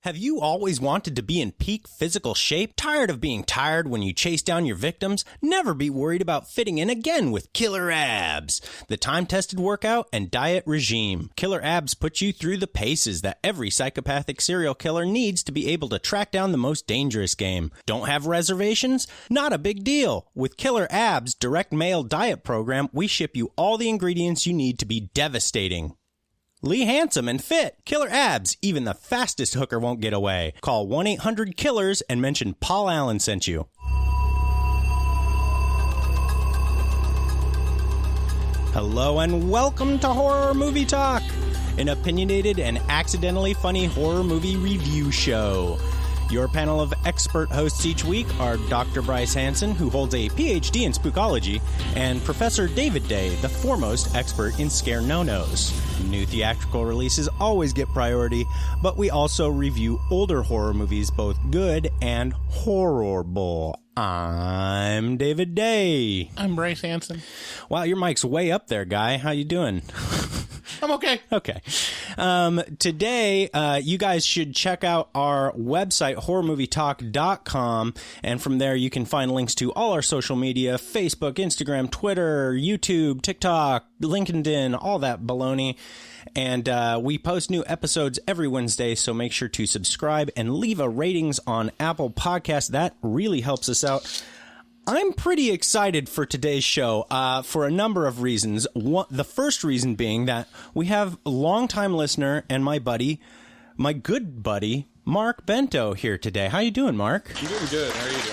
Have you always wanted to be in peak physical shape? Tired of being tired when you chase down your victims? Never be worried about fitting in again with Killer Abs, the time-tested workout and diet regime. Killer Abs puts you through the paces that every psychopathic serial killer needs to be able to track down the most dangerous game. Don't have reservations? Not a big deal. With Killer Abs' direct mail diet program, we ship you all the ingredients you need to be devastating. Lee handsome and fit. Killer Abs. Even the fastest hooker won't get away. Call 1-800-KILLERS and mention Paul Allen sent you. Hello and welcome to Horror Movie Talk, an opinionated and accidentally funny horror movie review show. Your panel of expert hosts each week are Dr. Bryce Hansen, who holds a PhD in spookology, and Professor David Day, the foremost expert in scare no-nos. New theatrical releases always get priority, but we also review older horror movies, both good and horrible. I'm David Day. I'm Bryce Hansen. Wow, your mic's way up there, guy. How you doing? I'm okay. Okay. Today, you guys should check out our website, horrormovietalk.com, and from there you can find links to all our social media, Facebook, Instagram, Twitter, YouTube, TikTok, LinkedIn, all that baloney. And we post new episodes every Wednesday, so make sure to subscribe and leave a ratings on Apple Podcasts. That really helps us out. I'm pretty excited for today's show for a number of reasons. The first reason being that we have a longtime listener and my good buddy, Mark Bento here today. How you doing, Mark? I'm doing good. How are you doing?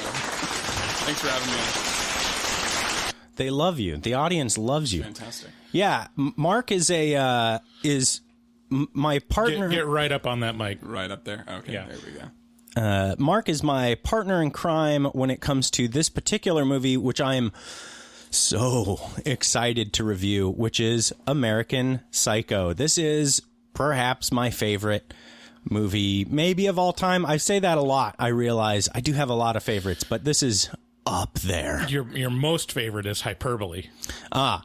Thanks for having me. They love you. The audience loves you. Fantastic. Yeah, Mark is my partner. Get right up on that mic. Right up there? Okay, Yeah. There we go. Mark is my partner in crime when it comes to this particular movie, which I am so excited to review, which is American Psycho. This is perhaps my favorite movie, maybe of all time. I say that a lot. I realize I do have a lot of favorites, but this is up there. Your most favorite is hyperbole.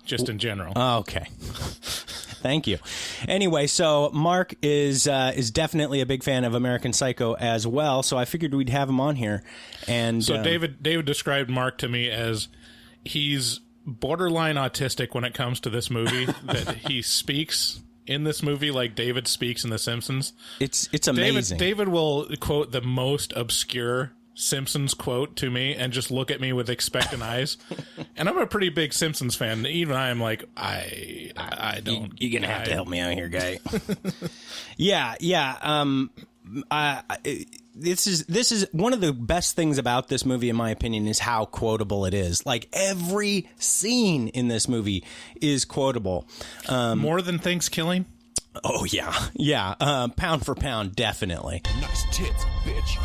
Just in general. Okay. Thank you. Anyway, so Mark is definitely a big fan of American Psycho as well, so I figured we'd have him on here. And so David described Mark to me as he's borderline autistic when it comes to this movie, that he speaks in this movie like David speaks in The Simpsons. It's amazing. David will quote the most obscure Simpsons quote to me and just look at me with expectant eyes. And I'm a pretty big Simpsons fan. Even I am like, I don't. You're gonna have to help me out here, guy. Yeah. This is one of the best things about this movie, in my opinion, is how quotable it is. Like, every scene in this movie is quotable. More than Thanksgiving? Oh, yeah. Pound for pound, definitely. Nice tits, bitch.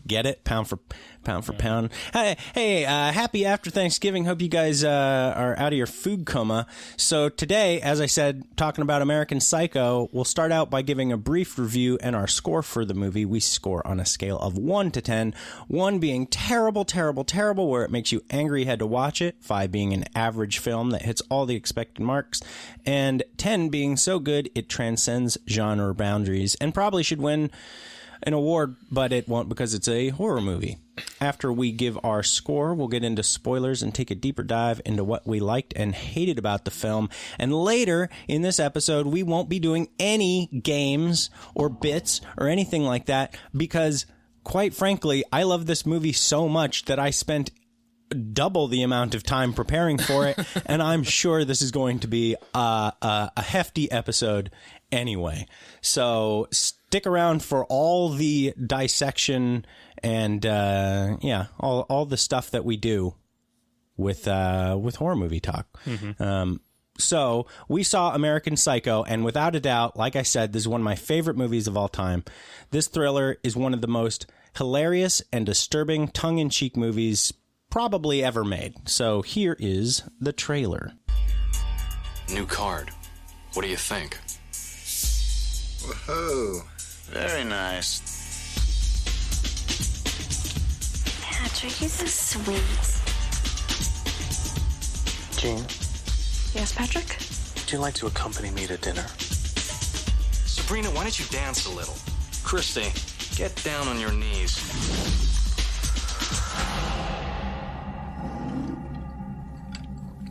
Get it? Pound for pound. Hey, happy after Thanksgiving. Hope you guys are out of your food coma. So today, as I said, talking about American Psycho, we'll start out by giving a brief review and our score for the movie. We score on a scale of 1 to 10, 1 being terrible, where it makes you angry you had to watch it, 5 being an average film that hits all the expected marks, and 10 being so good it transcends genre boundaries and probably should win an award, but it won't because it's a horror movie. After we give our score, we'll get into spoilers and take a deeper dive into what we liked and hated about the film. And later in this episode, we won't be doing any games or bits or anything like that because, quite frankly, I love this movie so much that I spent double the amount of time preparing for it, and I'm sure this is going to be a hefty episode anyway. So stick around for all the dissection and all the stuff that we do with horror movie talk. Mm-hmm. So we saw American Psycho, and without a doubt, like I said, this is one of my favorite movies of all time. This thriller is one of the most hilarious and disturbing tongue-in-cheek movies probably ever made. So here is the trailer. New card. What do you think? Whoa, very nice. Patrick, you're so sweet. Jean, Yes, Patrick? would you like to accompany me to dinner? Sabrina, why don't you dance a little? Christy, Get down on your knees.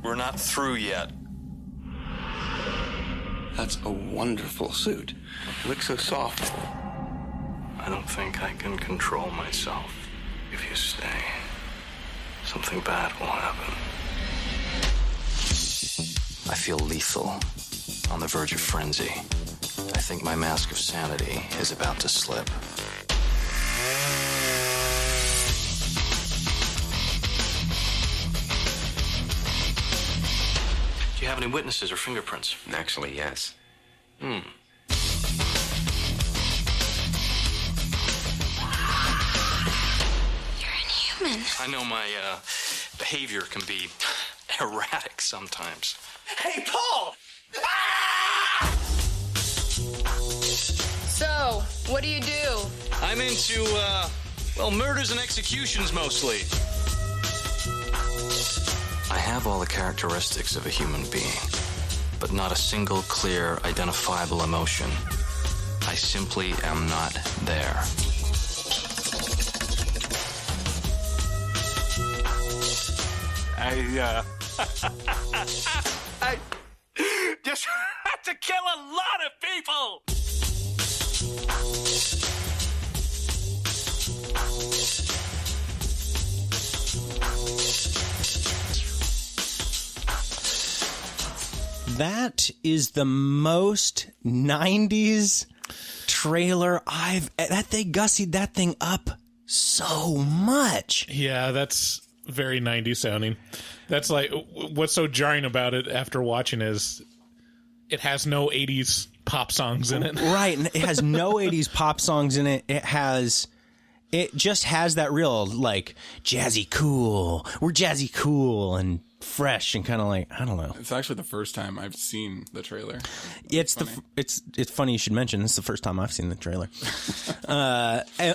We're not through yet. That's a wonderful suit. It looks so soft. I don't think I can control myself. If you stay, something bad will happen. I feel lethal, on the verge of frenzy. I think my mask of sanity is about to slip. Do you have any witnesses or fingerprints? Actually, yes. You're inhuman. I know my behavior can be erratic sometimes. Hey, Paul! So, what do you do? I'm into, murders and executions mostly. I have all the characteristics of a human being, but not a single clear, identifiable emotion. I simply am not there. I just had to kill a lot of people! That is the most 90s trailer they gussied that thing up so much. Yeah, that's very 90s sounding. That's like, what's so jarring about it after watching is it has no 80s pop songs in it. Right, and it has no 80s pop songs in it. It just has that real, like, jazzy cool. We're jazzy cool and fresh and kind of like, I don't know. It's actually the first time I've seen the trailer. It's funny you should mention. It's the first time I've seen the trailer.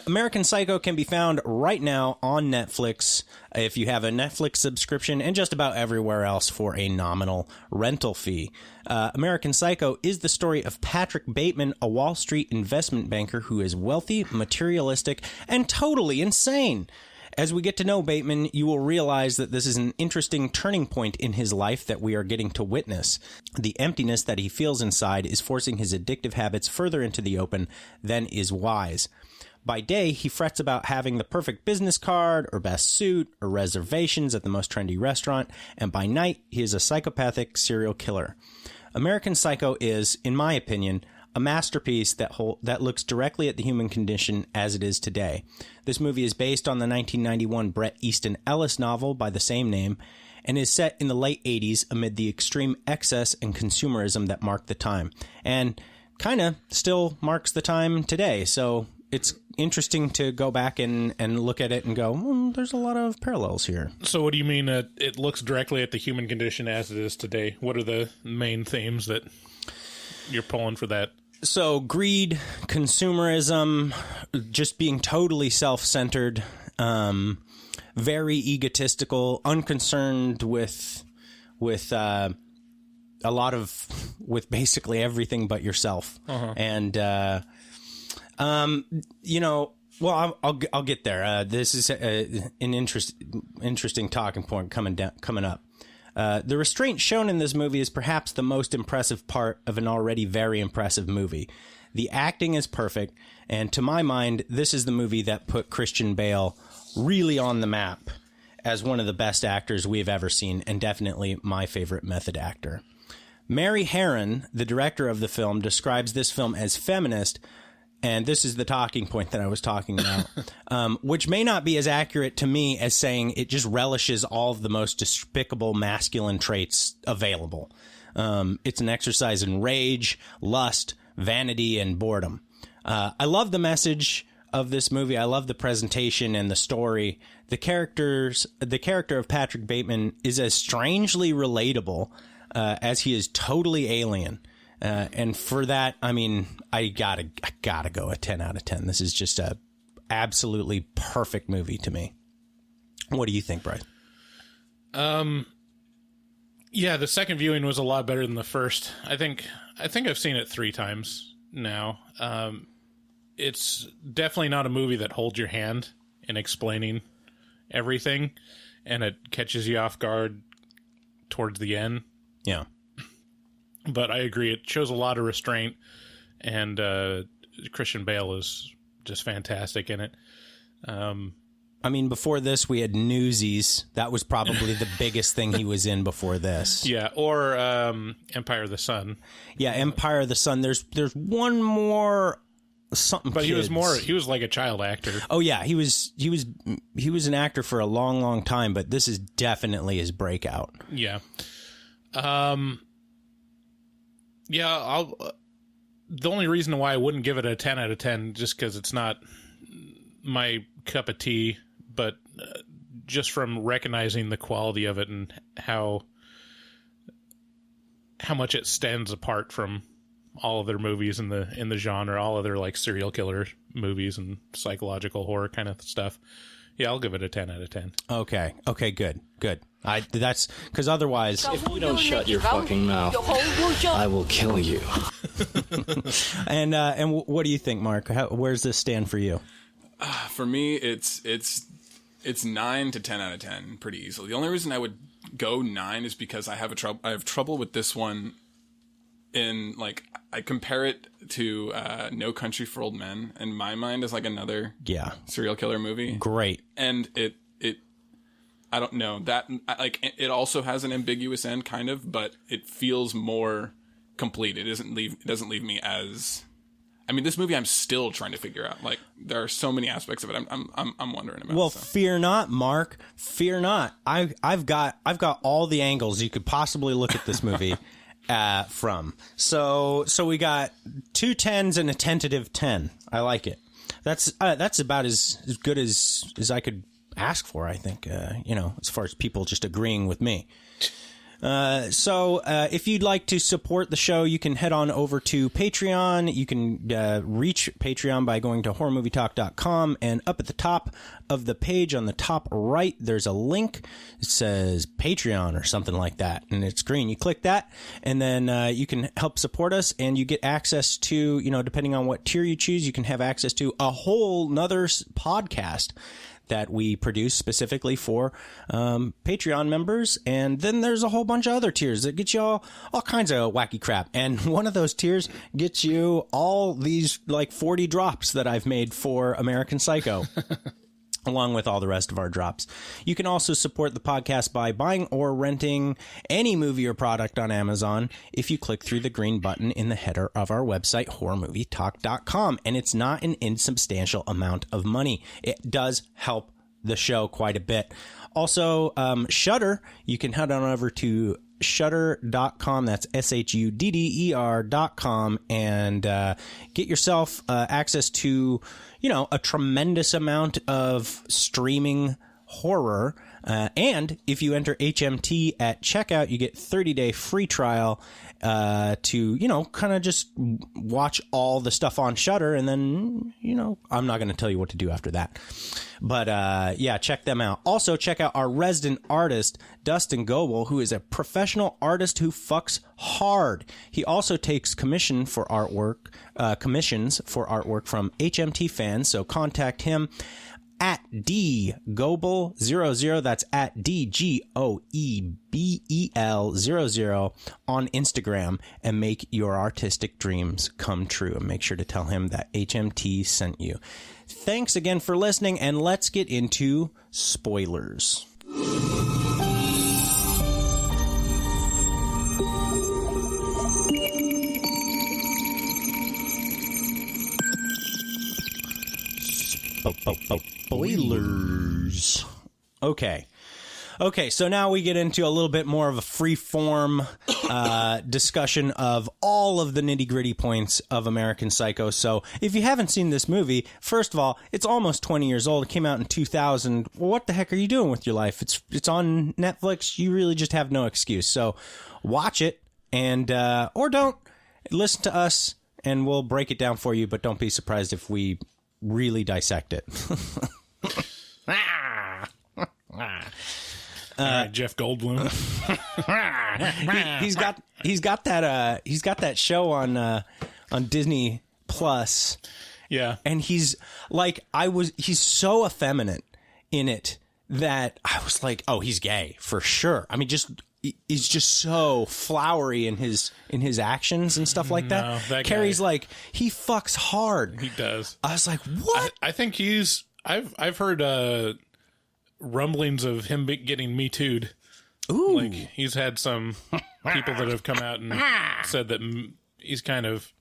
American Psycho can be found right now on Netflix if you have a Netflix subscription and just about everywhere else for a nominal rental fee. American Psycho is the story of Patrick Bateman, a Wall Street investment banker who is wealthy, materialistic, and totally insane. As we get to know Bateman, you will realize that this is an interesting turning point in his life that we are getting to witness. The emptiness that he feels inside is forcing his addictive habits further into the open than is wise. By day, he frets about having the perfect business card or best suit or reservations at the most trendy restaurant, and by night, he is a psychopathic serial killer. American Psycho is, in my opinion, a masterpiece that looks directly at the human condition as it is today. This movie is based on the 1991 Bret Easton Ellis novel by the same name and is set in the late 80s amid the extreme excess and consumerism that marked the time, and kind of still marks the time today. So it's interesting to go back and look at it and go, there's a lot of parallels here. So what do you mean it looks directly at the human condition as it is today? What are the main themes that you're pulling for that? So greed, consumerism, just being totally self-centered, very egotistical, unconcerned with basically everything but yourself. And, well, I'll get there. This is an interesting talking point coming up. The restraint shown in this movie is perhaps the most impressive part of an already very impressive movie. The acting is perfect, and to my mind, this is the movie that put Christian Bale really on the map as one of the best actors we've ever seen, and definitely my favorite method actor. Mary Harron, the director of the film, describes this film as feminist, and this is the talking point that I was talking about, which may not be as accurate to me as saying it just relishes all of the most despicable masculine traits available. It's an exercise in rage, lust, vanity, and boredom. I love the message of this movie. I love the presentation and the story. The character of Patrick Bateman is as strangely relatable as he is totally alien. And for that, I mean, I gotta go a 10 out of 10. This is just a absolutely perfect movie to me. What do you think, Bryce? Yeah, the second viewing was a lot better than the first. I think I've seen it 3 times now. it's definitely not a movie that holds your hand in explaining everything, and it catches you off guard towards the end. Yeah. But I agree, it shows a lot of restraint, and Christian Bale is just fantastic in it. I mean, before this, we had Newsies. That was probably the biggest thing he was in before this. Yeah, or Empire of the Sun. Yeah, Empire of the Sun. There's one more something. But kids. he was like a child actor. Oh yeah, he was an actor for a long time, but this is definitely his breakout. Yeah. Yeah, the only reason why I wouldn't give it a 10 out of 10 just because it's not my cup of tea, but just from recognizing the quality of it and how much it stands apart from all other movies in the genre, all other like serial killer movies and psychological horror kind of stuff. Yeah, I'll give it a 10 out of 10. Okay, good. That's because otherwise, If you don't shut your fucking mouth, I will kill you. and what do you think, Mark? Where's this stand for you? For me, it's 9 to 10 out of 10 pretty easily. The only reason I would go 9 is because I have trouble with this one. In like, I compare it to No Country for Old Men in my mind as like another serial killer movie. Great. And it I don't know that like it also has an ambiguous end kind of, but it feels more complete. It doesn't leave me as, I mean, this movie I'm still trying to figure out. Like, there are so many aspects of it I'm wondering about. Well, fear not, Mark. Fear not. I've got all the angles you could possibly look at this movie from. So we got 2 10s and a tentative 10. I like it. That's about as good as I could ask for, I think, as far as people just agreeing with me. So if you'd like to support the show, you can head on over to Patreon. You can reach Patreon by going to horrormovietalk.com, and up at the top of the page on the top right, there's a link. It says Patreon or something like that, and it's green. You click that, and then you can help support us, and you get access to, depending on what tier you choose, you can have access to a whole nother podcast that we produce specifically for Patreon members. And then there's a whole bunch of other tiers that get you all kinds of wacky crap. And one of those tiers gets you all these like 40 drops that I've made for American Psycho. Along with all the rest of our drops. You can also support the podcast by buying or renting any movie or product on Amazon if you click through the green button in the header of our website, horrormovietalk.com. And it's not an insubstantial amount of money. It does help the show quite a bit. Also, Shudder, you can head on over to shudder.com. That's SHUDDER.com, and get yourself access to a tremendous amount of streaming horror. And if you enter HMT at checkout, you get 30-day free trial to, kind of just watch all the stuff on Shudder. And then, I'm not going to tell you what to do after that. But, check them out. Also, check out our resident artist, Dustin Goebel, who is a professional artist who fucks hard. He also takes commissions for artwork from HMT fans. So contact him at dgoebel00. That's at DGOEBEL00 on Instagram, and make your artistic dreams come true. And make sure to tell him that HMT sent you. Thanks again for listening, and let's get into spoilers. Spoilers. Okay, so now we get into a little bit more of a free-form discussion of all of the nitty-gritty points of American Psycho. So if you haven't seen this movie, first of all, it's almost 20 years old. It came out in 2000. Well, what the heck are you doing with your life? It's on Netflix. You really just have no excuse. So watch it, and or don't. Listen to us, and we'll break it down for you, but don't be surprised if we really dissect it. All right, Jeff Goldblum. he's got that show on Disney Plus, Yeah. And he's so effeminate in it that I was like, oh, he's gay for sure. I mean, he's just so flowery in his actions and stuff like that. No, that Carrie's guy, like, he fucks hard. He does. I was like, what? I think I've heard rumblings of him getting Me Too'd. Ooh. Like, he's had some people that have come out and said that he's kind of,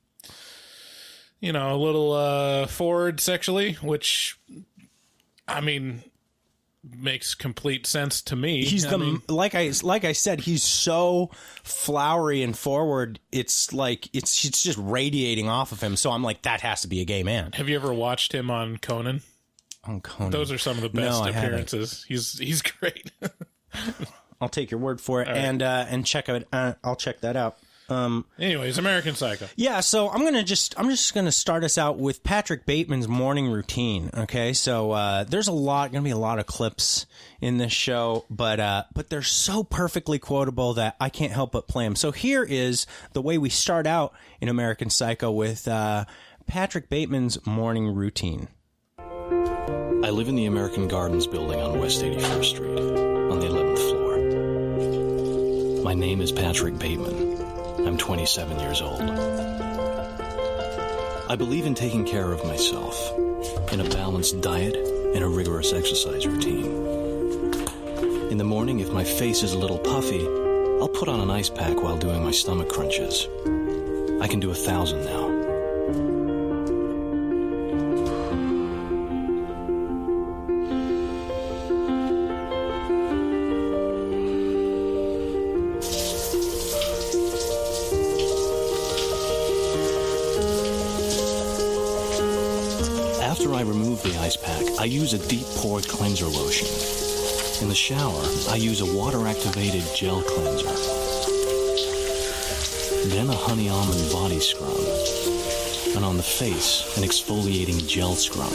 a little forward sexually, which, I mean, makes complete sense to me. He's like I said, he's so flowery and forward. It's like it's just radiating off of him. So I'm like, that has to be a gay man. Have you ever watched him on Conan? On Conan, those are some of the best No, appearances. He's great. I'll take your word for it, and check it. I'll check that out. Anyways, American Psycho. Yeah, so I'm just gonna start us out with Patrick Bateman's morning routine. Okay, so there's gonna be a lot of clips in this show, but they're so perfectly quotable that I can't help but play them. So here is the way we start out in American Psycho with Patrick Bateman's morning routine. I live in the American Gardens building on West 81st Street, on the 11th floor. My name is Patrick Bateman. I'm 27 years old. I believe in taking care of myself, in a balanced diet and a rigorous exercise routine. In the morning, if my face is a little puffy, I'll put on an ice pack while doing my stomach crunches. I can do 1,000 now. After I remove the ice pack, I use a deep pored cleanser lotion. In the shower, I use a water-activated gel cleanser. Then a honey almond body scrub. And on the face, an exfoliating gel scrub.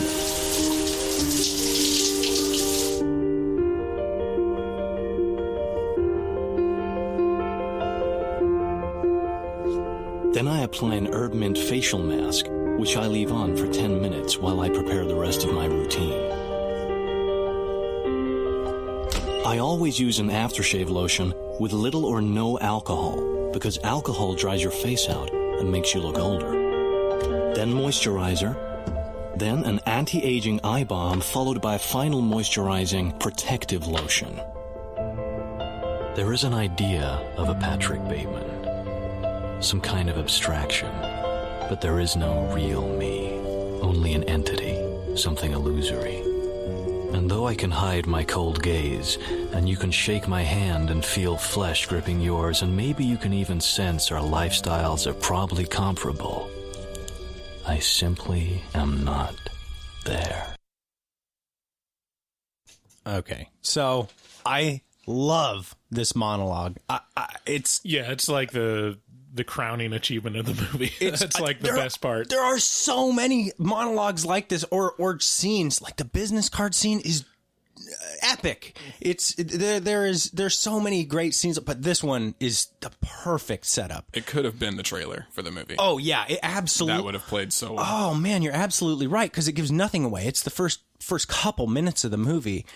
Then I apply an herb mint facial mask, which I leave on for 10 minutes while I prepare the rest of my routine. I always use an aftershave lotion with little or no alcohol, because alcohol dries your face out and makes you look older. Then moisturizer, then an anti-aging eye balm followed by a final moisturizing protective lotion. There is an idea of a Patrick Bateman, some kind of abstraction. But there is no real me, only an entity, something illusory. And though I can hide my cold gaze, and you can shake my hand and feel flesh gripping yours, and maybe you can even sense our lifestyles are probably comparable, I simply am not there. Okay, so I love this monologue. It's like the crowning achievement of the movie. It's like the best part. There are so many monologues like this, or scenes like the business card scene is epic. There's so many great scenes, but this one is the perfect setup. It could have been the trailer for the movie. Oh yeah, it absolutely. That would have played so well. Oh man, you're absolutely right, because it gives nothing away. It's the first couple minutes of the movie.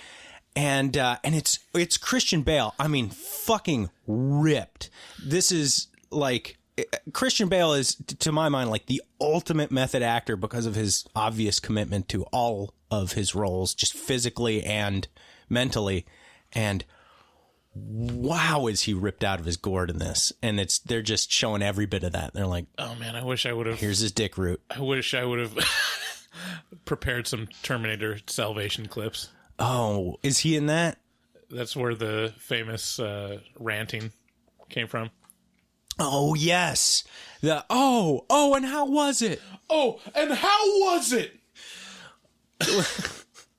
And it's Christian Bale. I mean, fucking ripped. This is like Christian Bale is, to my mind, like the ultimate method actor because of his obvious commitment to all of his roles, just physically and mentally. And wow, is he ripped out of his gourd in this? And they're just showing every bit of that. They're like, oh man, I wish I would have. Here's his dick root. I wish I would have prepared some Terminator Salvation clips. Oh, is he in that? That's where the famous ranting came from. Oh, yes. And how was it? Oh, and how was it?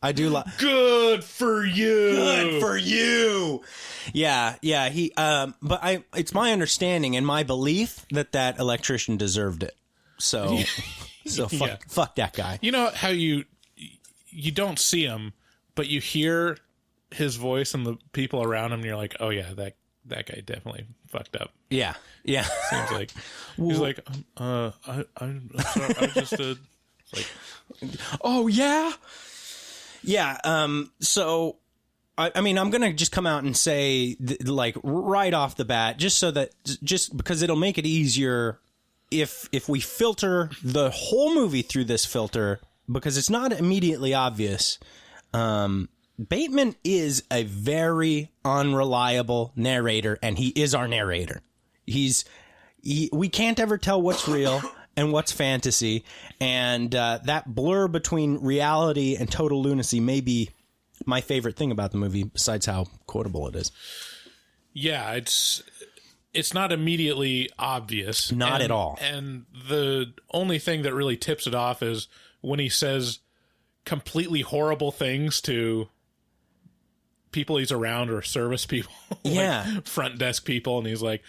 I do like. Good for you. Good for you. Yeah. He. But it's my understanding and my belief that electrician deserved it. So fuck that guy. You know how you don't see him, but you hear his voice and the people around him, and you're like, oh yeah, that guy definitely fucked up. Yeah. Seems like he's like, I'm sorry, I just It's like, Oh yeah. Yeah. So, I mean, I'm gonna just come out and say, like, right off the bat, just because it'll make it easier if we filter the whole movie through this filter, because it's not immediately obvious. Bateman is a very unreliable narrator, and he is our narrator. We can't ever tell what's real and what's fantasy, and that blur between reality and total lunacy may be my favorite thing about the movie, besides how quotable it is. yeah, it's not immediately obvious. Not at all. And the only thing that really tips it off is when he says completely horrible things to people he's around, or service people, like front desk people, and he's like,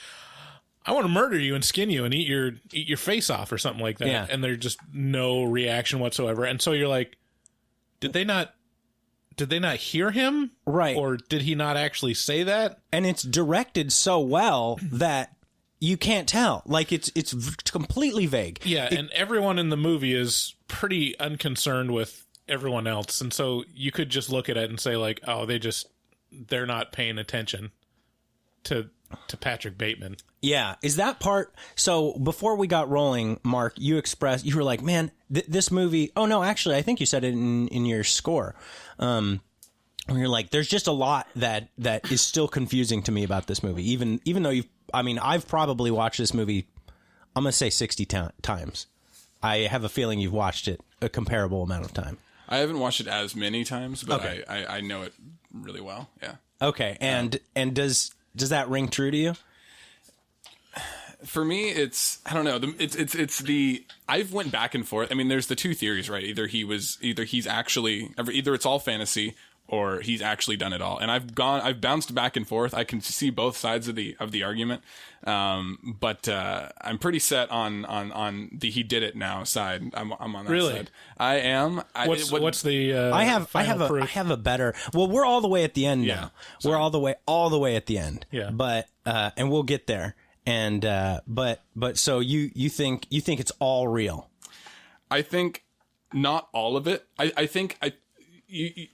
I want to murder you and skin you and eat your face off, or something like that. Yeah. And there's just no reaction whatsoever. And so you're like, did they not hear him? Right. Or did he not actually say that? And it's directed so well that you can't tell. Like, it's completely vague. Yeah, and everyone in the movie is pretty unconcerned with everyone else. And so you could just look at it and say, like, oh, they're not paying attention to Patrick Bateman. Yeah. Is that part? So before we got rolling, Mark, you were like, man, this movie. Oh, no, actually, I think you said it in your score. Where you're like, there's just a lot that is still confusing to me about this movie, even though I've probably watched this movie, I'm going to say 60 times. I have a feeling you've watched it a comparable amount of time. I haven't watched it as many times, but Okay. I know it really well. Yeah. Okay. And does that ring true to you? For me, it's, I don't know. I've went back and forth. I mean, there's the two theories, right? Either it's all fantasy, or he's actually done it all. And I've bounced back and forth. I can see both sides of the argument. But I'm pretty set on the he did it now side. I'm on that Really? side. I am. What's the I have a better. Well, we're all the way at the end Yeah, now. We're all the way at the end. Yeah. But and we'll get there. And but so you think it's all real? I think not all of it. I think you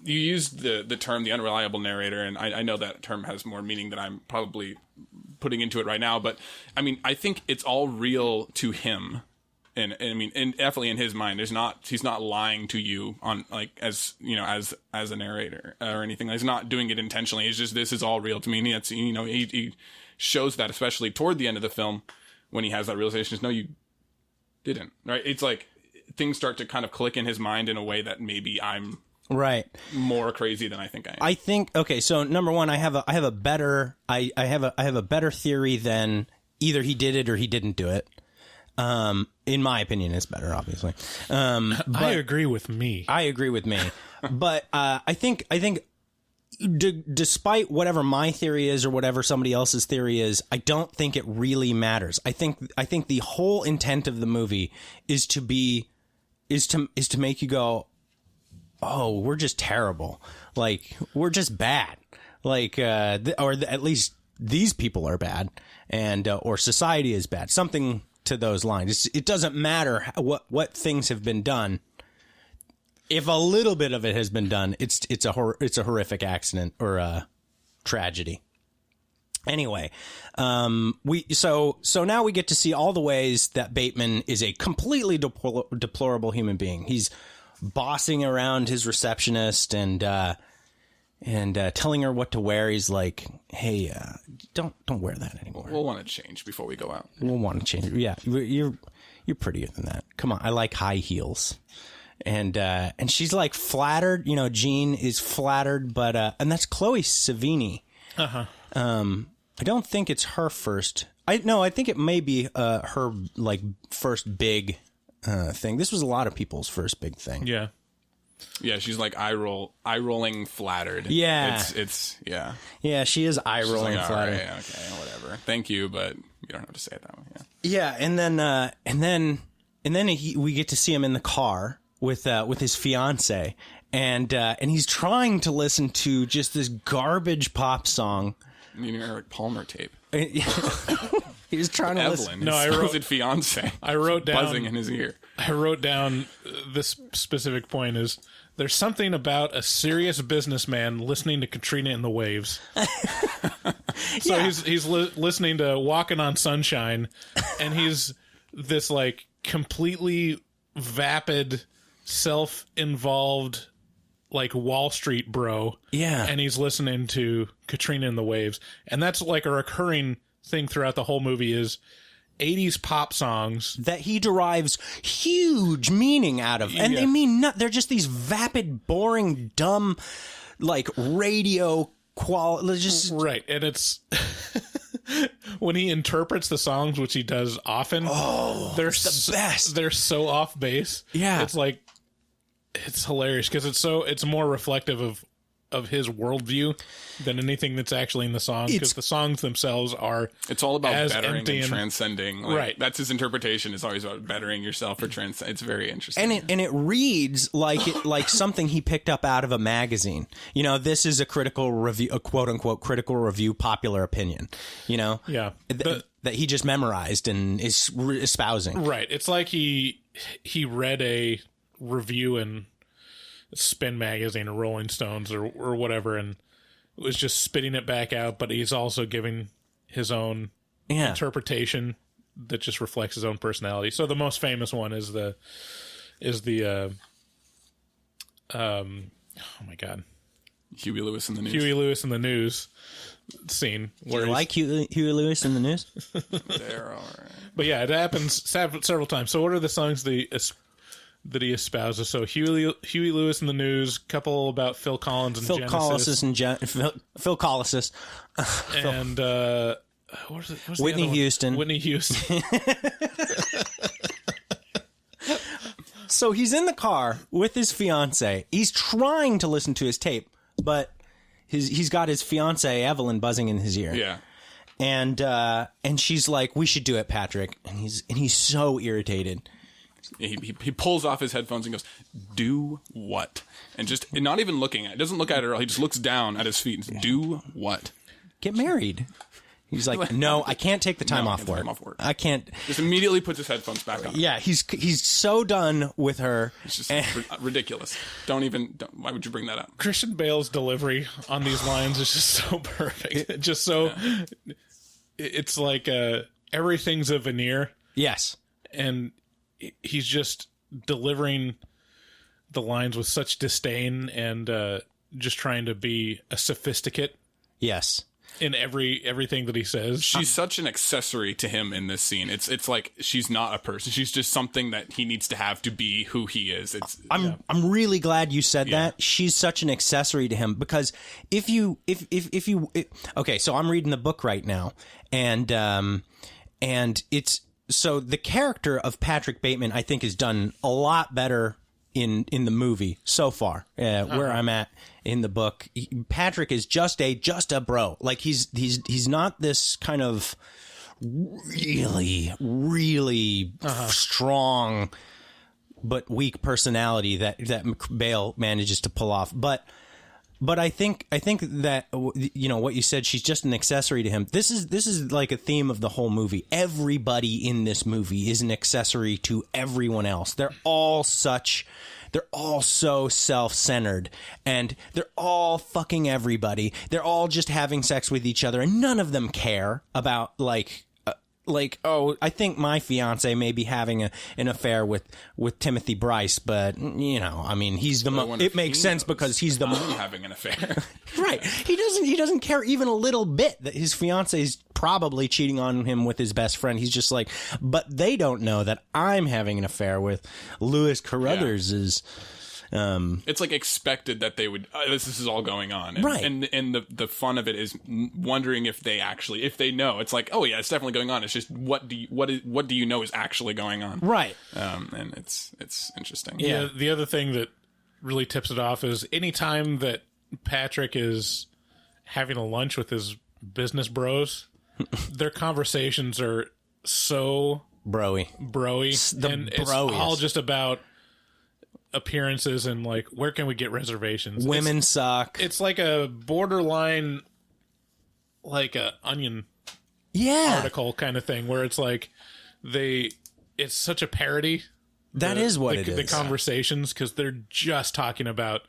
used the term the unreliable narrator, and I know that term has more meaning than I'm probably putting into it right now. But I mean, I think it's all real to him, and I mean, definitely in his mind, he's not lying to you on, like, as you know, as a narrator or anything. He's not doing it intentionally. It's just, this is all real to me. And that's, you know, he shows that, especially toward the end of the film, when he has that realization, is, no, you didn't. Right? It's like things start to kind of click in his mind in a way that maybe I'm Right. more crazy than I think I am. I think, okay, so number one, I have a better theory than either he did it or he didn't do it. In my opinion, it's better, obviously. But I agree with me. I agree with me. But I think despite whatever my theory is or whatever somebody else's theory is, I don't think it really matters. I think the whole intent of the movie is to make you go, oh, we're just terrible. Like, we're just bad. Like, at least these people are bad, and or society is bad. Something to those lines. It doesn't matter what things have been done. If a little bit of it has been done, it's a horrific accident or a tragedy. Anyway, so now we get to see all the ways that Bateman is a completely deplorable human being. He's bossing around his receptionist and telling her what to wear. He's like, "Hey, don't wear that anymore. We'll want to change before we go out. We'll want to change. Yeah, you're prettier than that. Come on, I like high heels." And she's like flattered. You know, Jean is flattered, but and that's Chloe Sevigny. I don't think it's her first. I think it may be her like first big thing. This was a lot of people's first big thing. Yeah. Yeah, she's like eye rolling flattered. Yeah. It's yeah. Yeah, she is eye rolling like, flattered. All right, okay, whatever. Thank you, but you don't have to say it that way. Yeah. Yeah, and then we get to see him in the car with his fiance, and he's trying to listen to just this garbage pop song. You mean Eric Palmer tape? He was trying to listen. Evelyn, his supposed fiance. I wrote down buzzing in his ear. I wrote down this specific point is there's something about a serious businessman listening to Katrina and the Waves. So he's listening to Walking on Sunshine, and he's this like completely vapid, self-involved like Wall Street bro. Yeah. And he's listening to Katrina and the Waves. And that's like a recurring thing throughout the whole movie is 80s pop songs that he derives huge meaning out of. And they mean they're just these vapid, boring, dumb, like radio quality. Just right. And it's when he interprets the songs, which he does often. Oh, they're the best. They're so off base. Yeah. It's like, it's hilarious because it's more reflective of his worldview than anything that's actually in the song, because the songs themselves are it's all about as bettering empty and transcending. Like, right. That's his interpretation. Is always about bettering yourself or transcend. It's very interesting. And it reads like something he picked up out of a magazine. You know, this is a critical review, a quote unquote critical review, popular opinion. You know, yeah, that he just memorized and is espousing. Right. It's like he read a review in Spin Magazine or Rolling Stones or whatever, and was just spitting it back out, but he's also giving his own interpretation that just reflects his own personality. So the most famous one is the oh my god, Huey Lewis in the News. Huey Lewis in the News scene. Do you like Huey Lewis in the News? They're all right. But yeah, it happens several times. So what are the songs that he espouses? So Huey Lewis in the News, couple about Phil Collins and Phil Collis and what's the Whitney other one? Houston. Whitney Houston. So he's in the car with his fiance. He's trying to listen to his tape, but he's got his fiance Evelyn buzzing in his ear. Yeah. And she's like, "We should do it, Patrick." And he's so irritated. He pulls off his headphones and goes, "Do what?" And just not even looking at it. Doesn't look at it at all. He just looks down at his feet and says, "Do what?" Get married. He's like, "No, I can't take the time off work. I can't." Just immediately puts his headphones back on. Yeah, he's so done with her. It's just ridiculous. Why would you bring that up? Christian Bale's delivery on these lines is just so perfect. Just so it's like everything's a veneer. Yes. And he's just delivering the lines with such disdain and just trying to be a sophisticate. Yes. In everything that he says. She's such an accessory to him in this scene. It's like she's not a person. She's just something that he needs to have to be who he is. I'm really glad you said that. She's such an accessory to him, because okay, so I'm reading the book right now, and it's so the character of Patrick Bateman, I think, is done a lot better in the movie so far. Where I'm at in the book, Patrick is just a bro. Like he's not this kind of really strong but weak personality that Bale manages to pull off. But I think that, you know, what you said, she's just an accessory to him. This is like a theme of the whole movie. Everybody in this movie is an accessory to everyone else. They're all so self-centered, and they're all fucking everybody. They're all just having sex with each other, and none of them care about oh, I think my fiance may be having an affair with Timothy Bryce, but you know, I mean, he's the it makes sense because he's the having an affair. Right. He doesn't care even a little bit that his fiance is probably cheating on him with his best friend. He's just like, but they don't know that I'm having an affair with Louis Carruthers. It's like expected that they would. This is all going on, and, right? And the fun of it is wondering if they know. It's like, oh yeah, it's definitely going on. It's just what do you know is actually going on, right? And it's interesting. Yeah. The other thing that really tips it off is anytime that Patrick is having a lunch with his business bros, their conversations are so broy, and it's all just about appearances and like, where can we get reservations? Women suck. It's like a borderline, like a Onion article kind of thing, where it's like it's such a parody That is what it is. The conversations, because they're just talking about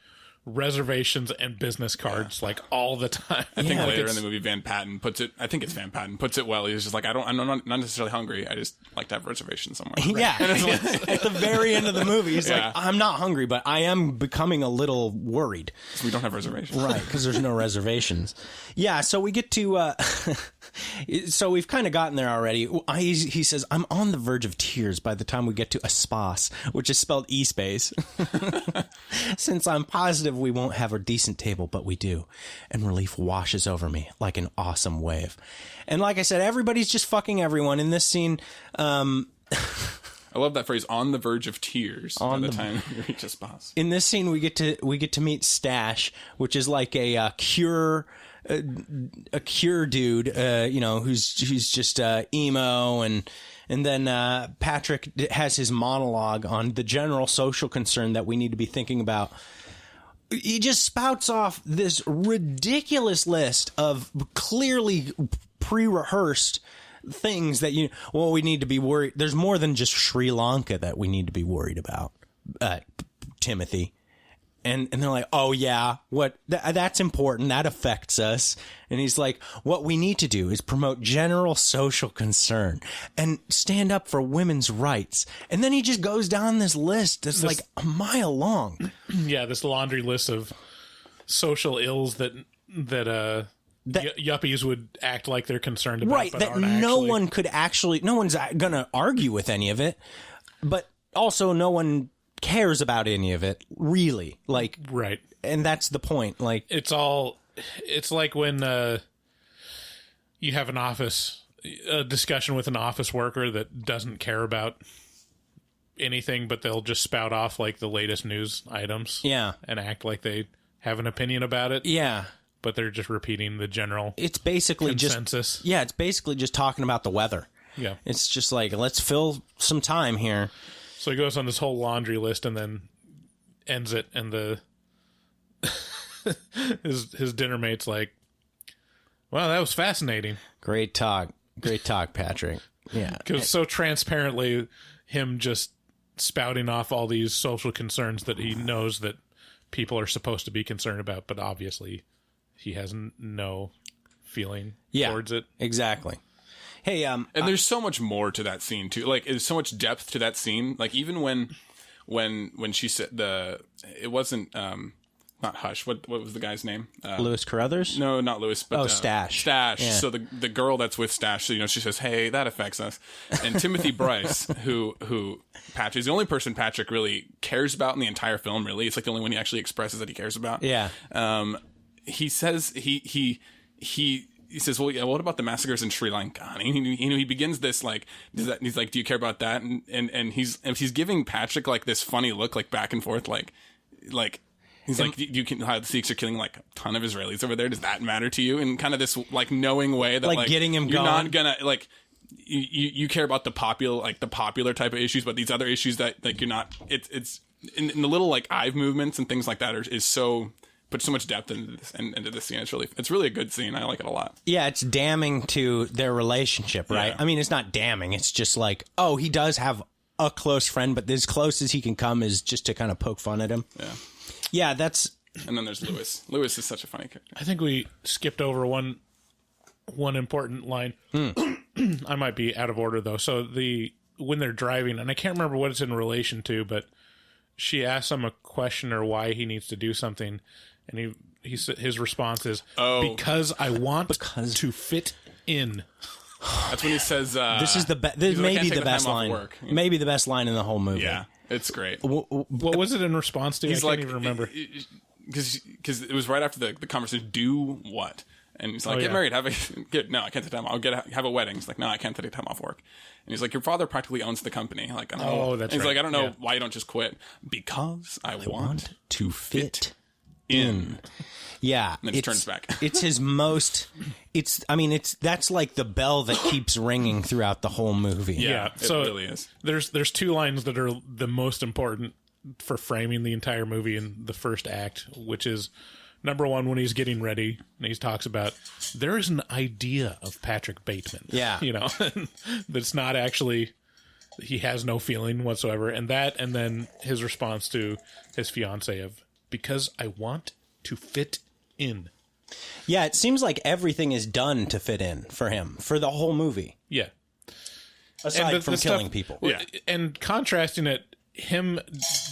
reservations and business cards like all the time. I think later in the movie, Van Patten puts it. I think it's Van Patten puts it well. He's just like, I'm not necessarily hungry. I just like to have reservations somewhere. Yeah, at the very end of the movie, he's like, I'm not hungry, but I am becoming a little worried. So we don't have reservations, right? Because there's no reservations. Yeah, so we get to. So we've kind of gotten there already. He says, I'm on the verge of tears by the time we get to Espas, which is spelled E-space. Since I'm positive we won't have a decent table, but we do. And relief washes over me like an awesome wave. And like I said, everybody's just fucking everyone in this scene. I love that phrase, on the verge of tears by the time we reach Espas. In this scene, we get to meet Stash, which is like a cure dude, who's just emo, and then Patrick has his monologue on the general social concern that we need to be thinking about. He just spouts off this ridiculous list of clearly pre-rehearsed things that we need to be worried. There's more than just Sri Lanka that we need to be worried about, Timothy. And they're like, oh yeah, that's important. That affects us. And he's like, what we need to do is promote general social concern and stand up for women's rights. And then he just goes down this list that's like a mile long. Yeah, this laundry list of social ills that yuppies would act like they're concerned about, right? But that no one's gonna argue with any of it, but also no one cares about any of it, really. Like, right. And that's the point. Like, it's like when you have a discussion with an office worker that doesn't care about anything, but they'll just spout off like the latest news items. Yeah. And act like they have an opinion about it. Yeah. But they're just repeating the general it's basically consensus. It's basically just talking about the weather. Yeah. It's just like, let's fill some time here. So he goes on this whole laundry list and then ends it, and his dinner mate's like, "Wow, that was fascinating. Great talk, Patrick." Yeah, because so transparently, him just spouting off all these social concerns that he knows that people are supposed to be concerned about, but obviously he has no feeling towards it. Exactly. Hey, and there's so much more to that scene too. Like, there's so much depth to that scene. Like, even when she said it wasn't not Hush. What was the guy's name? Lewis Carruthers? No, not Lewis. But Stash. Stash. Yeah. So the girl that's with Stash, she says, "Hey, that affects us." And Timothy Bryce, who Patrick is the only person Patrick really cares about in the entire film. Really, it's like the only one he actually expresses that he cares about. Yeah. He says he says, "Well, yeah, what about the massacres in Sri Lanka?" And he begins this like, he's like, "Do you care about that?" And he's giving Patrick like this funny look, like back and forth, like he's like, "You can how the Sikhs are killing like a ton of Israelis over there. Does that matter to you?" And kind of this like knowing way that like getting him you're going. not gonna like. You care about the popular type of issues, but these other issues that like you're not. It's in the little like eye movements and things like that is so. Put so much depth into this scene. It's really a good scene. I like it a lot. Yeah, it's damning to their relationship, right? Yeah. I mean, it's not damning. It's just like, oh, he does have a close friend, but as close as he can come is just to kind of poke fun at him. Yeah. Yeah, that's... And then there's Lewis. Lewis is such a funny character. I think we skipped over one important line. I might be out of order, though. So when they're driving, and I can't remember what it's in relation to, but she asks him a question or why he needs to do something. And his response is, because I want to fit in. That's when he says, this is maybe the best line. Maybe the best line in the whole movie. Yeah, it's great. What was it in response to? I can't even remember. Because it was right after the conversation, do what? And he's like, get married, no, I can't take time off. Have a wedding. He's like, no, I can't take time off work. And he's like, your father practically owns the company. Like, I don't know. That's he's right. like, I don't know why you don't just quit. Because I want to fit in. Yeah. And then he turns back. It's his most, that's like the bell that keeps ringing throughout the whole movie. Yeah. It really is. There's two lines that are the most important for framing the entire movie in the first act, which is number one, when he's getting ready and he talks about there is an idea of Patrick Bateman. Yeah. That's not actually he has no feeling whatsoever. And then his response to his fiance of, because I want to fit in. Yeah, it seems like everything is done to fit in for him for the whole movie. Yeah. Aside from killing people. Yeah. And contrasting it, him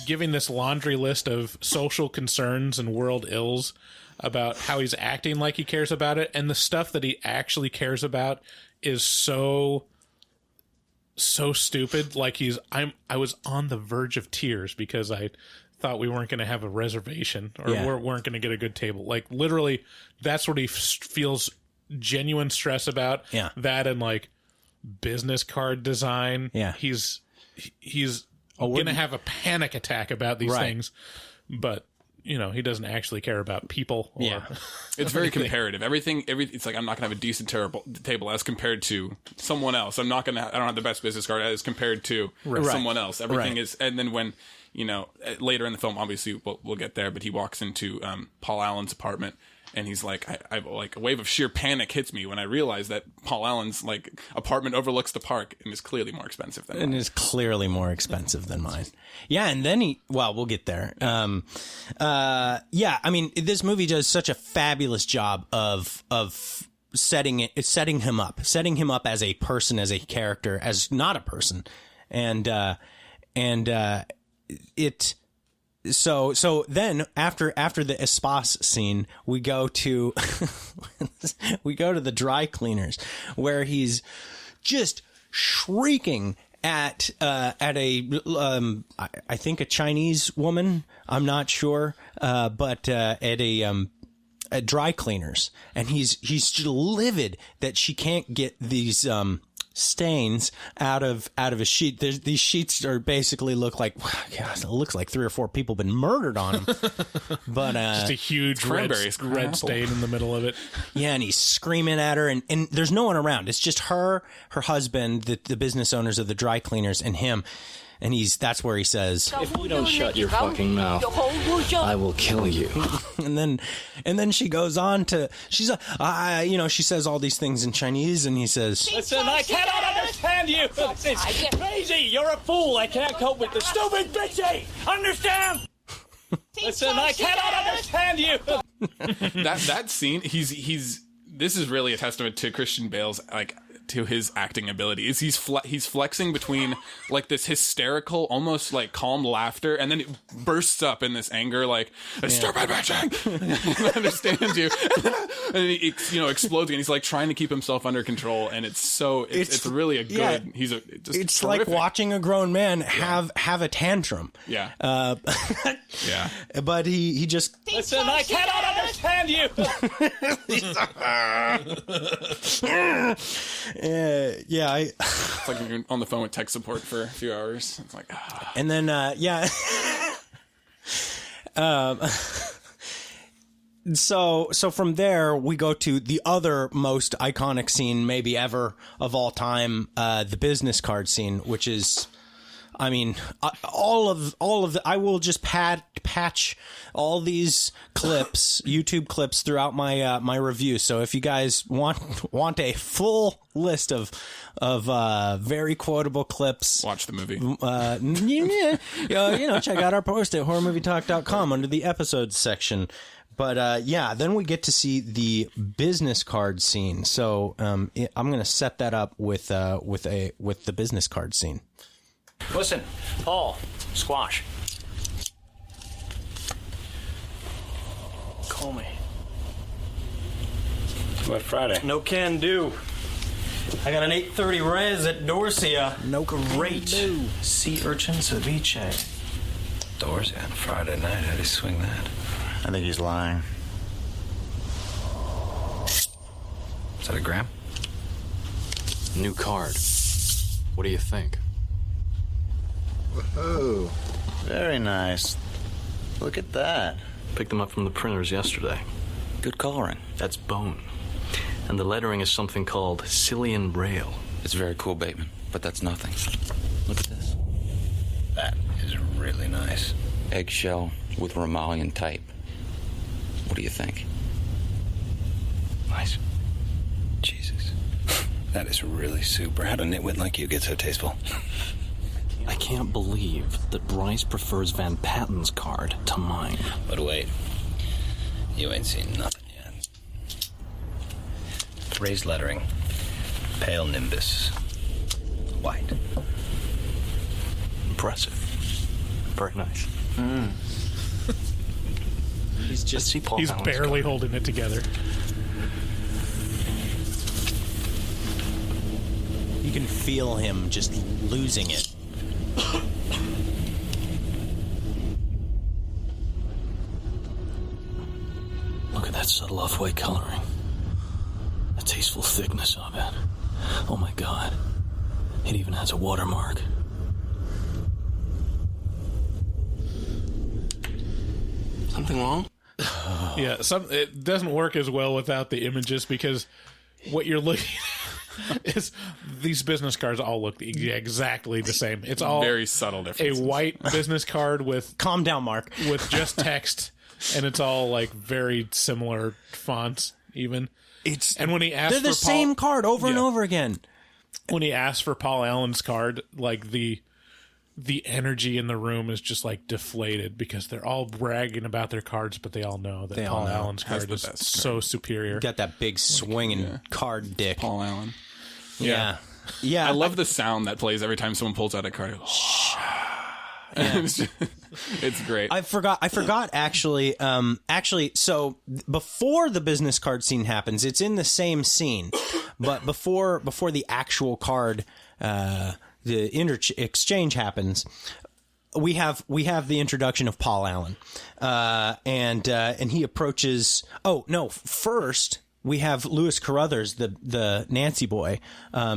giving this laundry list of social concerns and world ills about how he's acting like he cares about it, and the stuff that he actually cares about is so stupid. Like I was on the verge of tears because I thought we weren't going to have a reservation or weren't going to get a good table. Like literally, that's what he feels genuine stress about. Yeah. That and like business card design. Yeah. He's going to have a panic attack about these things, but he doesn't actually care about people. It's very comparative. Everything. It's like, I'm not gonna have a decent table as compared to someone else. I don't have the best business card as compared to someone else. Everything is, and then when later in the film, obviously we'll get there, but he walks into Paul Allen's apartment. And he's like, I like a wave of sheer panic hits me when I realize that Paul Allen's like apartment overlooks the park and is clearly more expensive than mine. And is clearly more expensive than mine. Yeah, and then we'll get there. I mean, this movie does such a fabulous job of setting him up as a person, as a character, as not a person, and it. So then after the espouse scene, we go to the dry cleaners where he's just shrieking at a I think a Chinese woman, I'm not sure, but at at dry cleaners, and he's just livid that she can't get these stains out of a sheet. These sheets are basically look like, gosh, it looks like 3 or 4 people been murdered on them. But just a huge red stain in the middle of it. Yeah, and he's screaming at her, and there's no one around. It's just her husband, the business owners of the dry cleaners, and him. And that's where he says, "If you don't shut your fucking mouth, I will kill you." and then she goes on to, she's she says all these things in Chinese, and he says, "Listen, I cannot understand you. It's crazy. You're a fool. I can't cope with the stupid bitchy. Understand? Listen, I cannot understand you." that scene, this is really a testament to Christian Bale's to his acting ability. Is he's flexing between like this hysterical, almost like calm laughter, and then it bursts up in this anger, like stupid bitching. I understand you, and he explodes, and he's like trying to keep himself under control, and it's really a good. It's like watching a grown man have a tantrum. Yeah. Yeah. But he just listen. I cannot understand you. It's like you're on the phone with tech support for a few hours. It's like, and then So from there we go to the other most iconic scene maybe ever of all time, the business card scene, which is, I mean, all of the, I will just patch all these clips, YouTube clips throughout my my review. So if you guys want a full list of very quotable clips, watch the movie. Check out our post at horrormovietalk.com under the episodes section. But then we get to see the business card scene. So I'm going to set that up with the business card scene. Listen, Paul, squash. Call me. What, Friday? No can do. I got an 8:30 res at Dorsia. No great. Sea urchin ceviche. Dorsia on Friday night. How do you swing that? I think he's lying. Is that a gram? New card. What do you think? Whoa. Very nice. Look at that. Picked them up from the printers yesterday. Good coloring. That's bone. And the lettering is something called Cillian Braille. It's very cool, Bateman, but that's nothing. Look at this. That is really nice. Eggshell with Romalian type. What do you think? Nice. Jesus. That is really super. How'd a nitwit like you get so tasteful? I can't believe that Bryce prefers Van Patten's card to mine. But wait, you ain't seen nothing yet. Raised lettering, pale nimbus, white. Impressive. Very nice. He's barely holding it together. You can feel him just losing it. Look at that subtle off-white coloring. The tasteful thickness of it. Oh my God. It even has a watermark. Something wrong? Yeah, it doesn't work as well without the images because what you're looking at is these business cards all look exactly the same. It's all very subtle differences. A white business card with calm down, Mark, with just text, and it's all like very similar fonts. Even and when he asked, they're the same card over and over again. When he asked for Paul Allen's card, like the energy in the room is just like deflated because they're all bragging about their cards, but they all know that Paul Allen's card is so superior. Got that big swinging card dick. Paul Allen. Yeah. I love the sound that plays every time someone pulls out a card. It's great. I forgot actually. So before the business card scene happens, it's in the same scene, but before the actual card, the exchange happens. We have the introduction of Paul Allen, and he approaches. Oh no! First, we have Lewis Carruthers, the Nancy boy,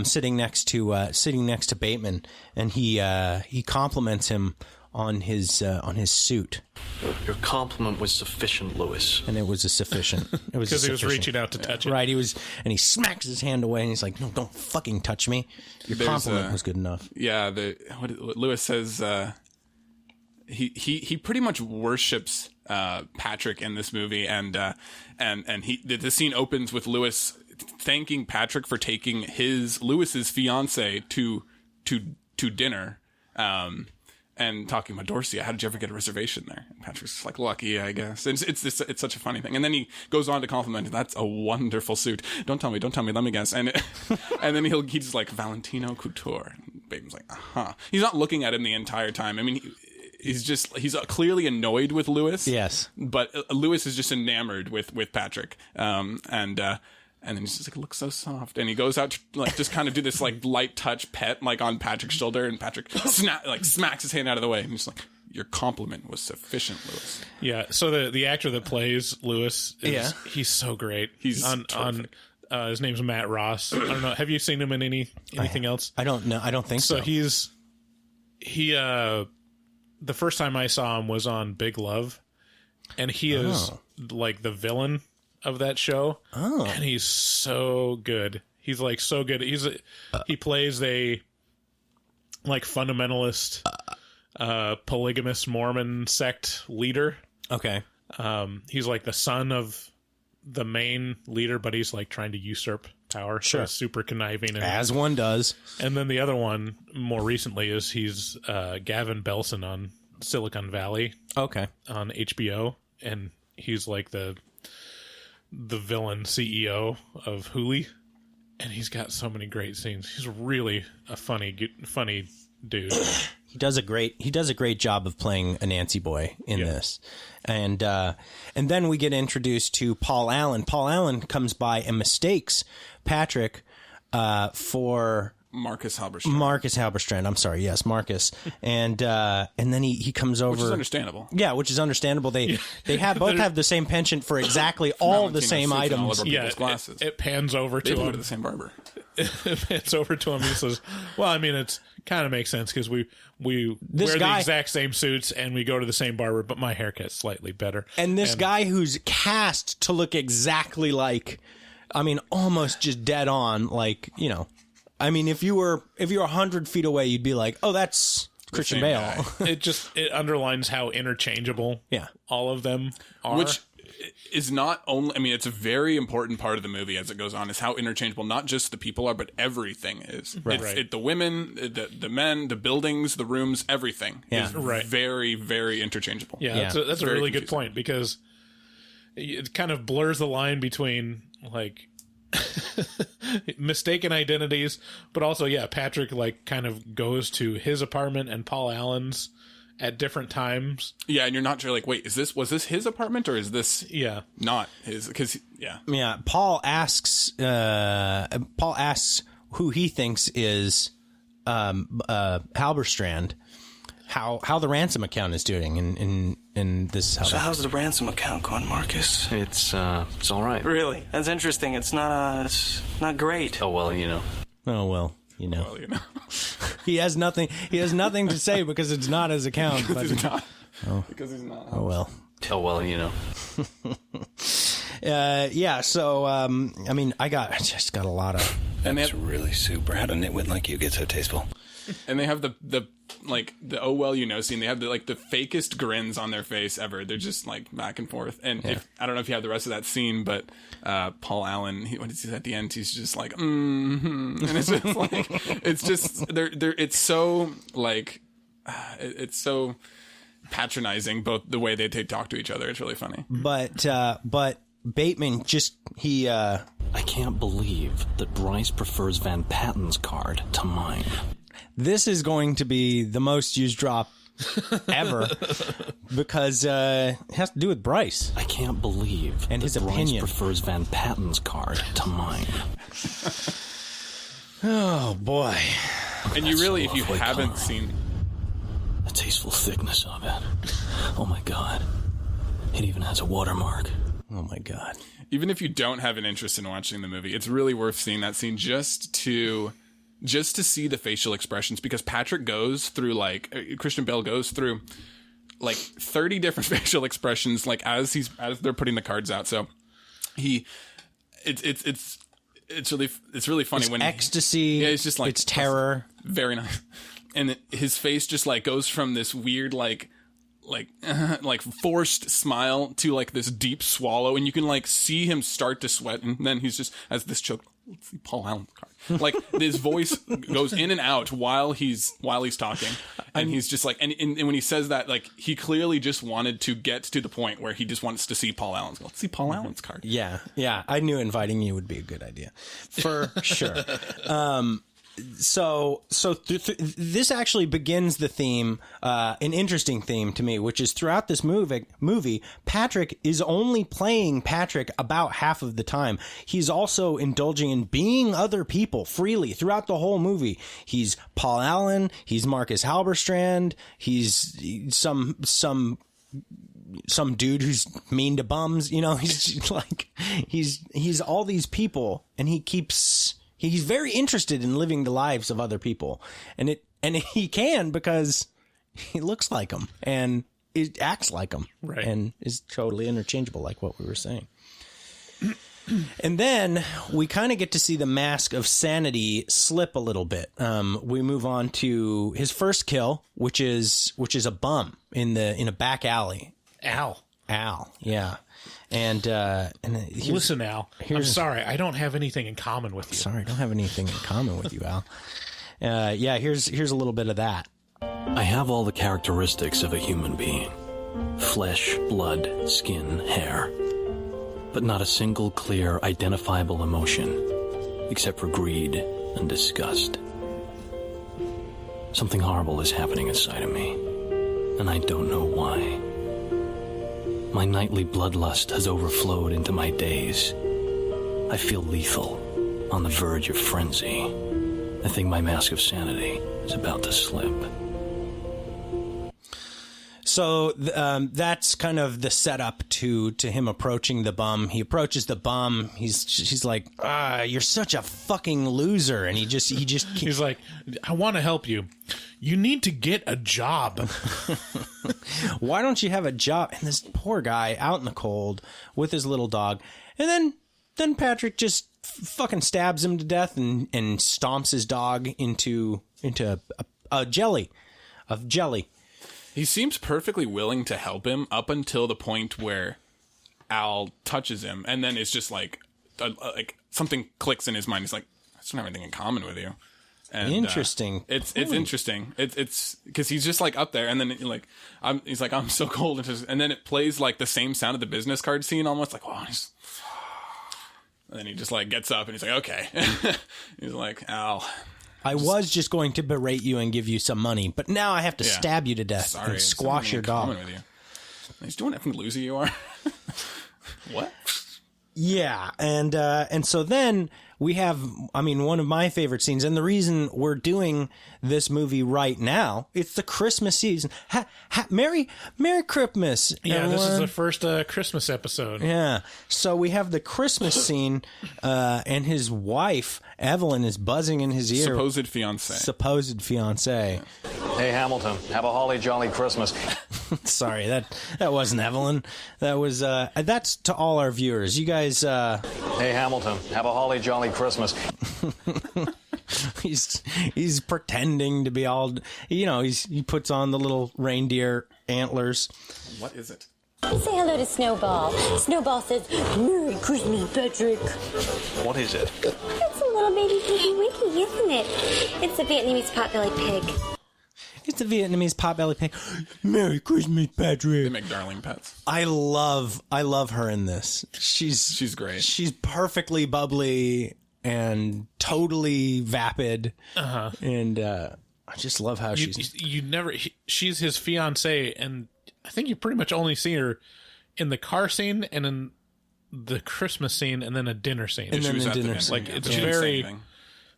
sitting next to Bateman, and he compliments him on his suit. Your compliment was sufficient, Lewis. And it was sufficient. It was because he was reaching out to touch it. Right. He smacks his hand away, and he's like, "No, don't fucking touch me. Your compliment was good enough." Yeah. What Lewis says. He pretty much worships Patrick in this movie, and the scene opens with Lewis thanking Patrick for taking Lewis's fiance to dinner, and talking about Dorsey. How did you ever get a reservation there? And Patrick's just like, lucky, I guess. It's such a funny thing. And then he goes on to compliment him. That's a wonderful suit. Don't tell me. Let me guess. And then he's like, Valentino Couture. And Bateman's like, He's not looking at him the entire time. I mean, he's clearly annoyed with Lewis. Yes. But Lewis is just enamored with Patrick. And then he's just like, it looks so soft. And he goes out to like just kind of do this like light touch pet like on Patrick's shoulder, and Patrick smacks his hand out of the his like, your compliment was sufficient, Lewis. Yeah. So the actor that plays Lewis, he's so great. He's on his name's Matt Ross. I don't know. Have you seen him in anything else? I don't know. I don't think so. So the first time I saw him was on Big Love, and he is like the villain of that show. And he's so good. He's like so good. He plays a like fundamentalist polygamous Mormon sect leader. Okay. He's like the son of the main leader, but he's like trying to usurp power. Sure. So super conniving. As one does. And then the other one more recently is he's Gavin Belson on Silicon Valley. Okay. On HBO. And he's like the villain CEO of Hulu, and he's got so many great scenes. He's really a funny dude. He does a great job of playing a Nancy boy in this, and then we get introduced to Paul Allen. Paul Allen comes by and mistakes Patrick for Marcus Halberstrand. Marcus Halberstrand. I'm sorry. Yes, Marcus. And then he comes over. Which is understandable. Yeah, which is understandable. They both have the same penchant for exactly all the same items. It pans over to him. They go to the same barber. It pans over to him. He says, "Well, I mean, it's kind of makes sense because we wear the exact same suits and we go to the same barber, but my haircut's slightly better." And this guy who's cast to look exactly like, I mean, almost just dead on, like, you know. I mean, if you were 100 feet away, you'd be like, "Oh, that's Christian Bale." It underlines how interchangeable all of them are. Which is not only, I mean, it's a very important part of the movie as it goes on, is how interchangeable not just the people are, but everything is. Right. The women, the men, the buildings, the rooms, everything is very, very interchangeable. Yeah. That's a really good point, because it kind of blurs the line between like mistaken identities, but also, Patrick like kind of goes to his apartment and Paul Allen's at different times. Yeah, and you're not sure, like, wait, was this his apartment or is this not his? Because Paul asks who he thinks is Halberstrand how the ransom account is doing in this house. So how's the ransom account going, Marcus? It's all right. Really? That's interesting. It's not great. Oh well, you know. He has nothing to say because it's not his account. Because he's not. Oh well. Oh well, you know. So I mean, I just got a lot of. That's really super. How did a nitwit like you get so tasteful? And they have the oh well, you know scene. They have the fakest grins on their face ever. They're just like back and forth. And I don't know if you have the rest of that scene, but Paul Allen, what is he at the end? He's just like, and it's just like, it's just it's so like, it's so patronizing, both the way they talk to each other. It's really funny. But Bateman I can't believe that Bryce prefers Van Patten's card to mine. This is going to be the most used drop ever because it has to do with Bryce. I can't believe and his Bryce opinion prefers Van Patten's card to mine. Oh boy! And you really, if you haven't seen the tasteful thickness of it, oh my god, it even has a watermark. Oh my god! Even if you don't have an interest in watching the movie, it's really worth seeing that scene just to see the facial expressions, because Patrick goes through Christian Bale goes through 30 different facial expressions as they're putting the cards out. So it's really funny it's when ecstasy. It's just it's terror. Very nice. And his face just goes from this weird forced smile to this deep swallow, and you can see him start to sweat, and then he's just as this choke. Let's see Paul Allen's card. His voice goes in and out while he's talking, and he's just and when he says that, he clearly just wanted to get to the point where he just wants to see Paul Allen's. Let's see Paul Allen's card. Yeah. I knew inviting you would be a good idea, for sure. So this actually begins the theme, an interesting theme to me, which is throughout this movie, Patrick is only playing Patrick about half of the time. He's also indulging in being other people freely throughout the whole movie. He's Paul Allen. He's Marcus Halberstrand. He's some dude who's mean to bums. He's all these people, and he's very interested in living the lives of other people, and he can because he looks like them and it acts like them, right? And is totally interchangeable, like what we were saying. And then we kind of get to see the mask of sanity slip a little bit. We move on to his first kill, which is a bum in a back alley. Al, yeah. And listen, Al, I'm sorry, I don't have anything in common with you. Sorry, I don't have anything in common with you, Al. Here's a little bit of that. I have all the characteristics of a human being. Flesh, blood, skin, hair. But not a single clear, identifiable emotion, except for greed and disgust. Something horrible is happening inside of me, and I don't know why. My nightly bloodlust has overflowed into my days. I feel lethal, on the verge of frenzy. I think my mask of sanity is about to slip. So that's kind of the setup to him approaching the bum. He approaches the bum. He's like, you're such a fucking loser, and he's like, I want to help you. You need to get a job. Why don't you have a job? And this poor guy out in the cold with his little dog, and then Patrick just fucking stabs him to death and stomps his dog into a jelly. He seems perfectly willing to help him up until the point where Al touches him, and then it's just like something clicks in his mind. He's like, I just don't have anything in common with you. And, interesting. It's interesting. It's because he's just like up there, and then he's like, I'm so cold, and then it plays like the same sound of the business card scene, almost like, wow. And then he just like gets up and he's like, okay. He's like, Al, I was just going to berate you and give you some money, but now I have to stab you to death and squash your dog. With you. He's doing it from the loser you are. What? Yeah, and so then we have, I mean, one of my favorite scenes, and the reason we're doing this movie right now, it's the Christmas season. Merry Christmas! Yeah, everyone. This is the first Christmas episode. Yeah, so we have the Christmas scene, and his wife Evelyn is buzzing in his ear. Supposed fiance. Hey Hamilton, have a holly jolly Christmas. Sorry, that wasn't Evelyn. That was that's to all our viewers. You guys. Hey Hamilton, have a holly jolly Christmas. He's pretending to be all, he puts on the little reindeer antlers. What is it? Say hello to Snowball. Snowball says, Merry Christmas, Patrick. What is it? It's a little baby piggy wiggy, isn't it? It's a Vietnamese potbelly pig. It's a Vietnamese potbelly pig. Merry Christmas, Patrick. They make darling pets. I love her in this. She's great. She's perfectly bubbly and totally vapid. Uh-huh. And I just love how she's his fiance, and I think you pretty much only see her in the car scene and in the Christmas scene and then a dinner scene. And then the dinner scene. Like, it's very...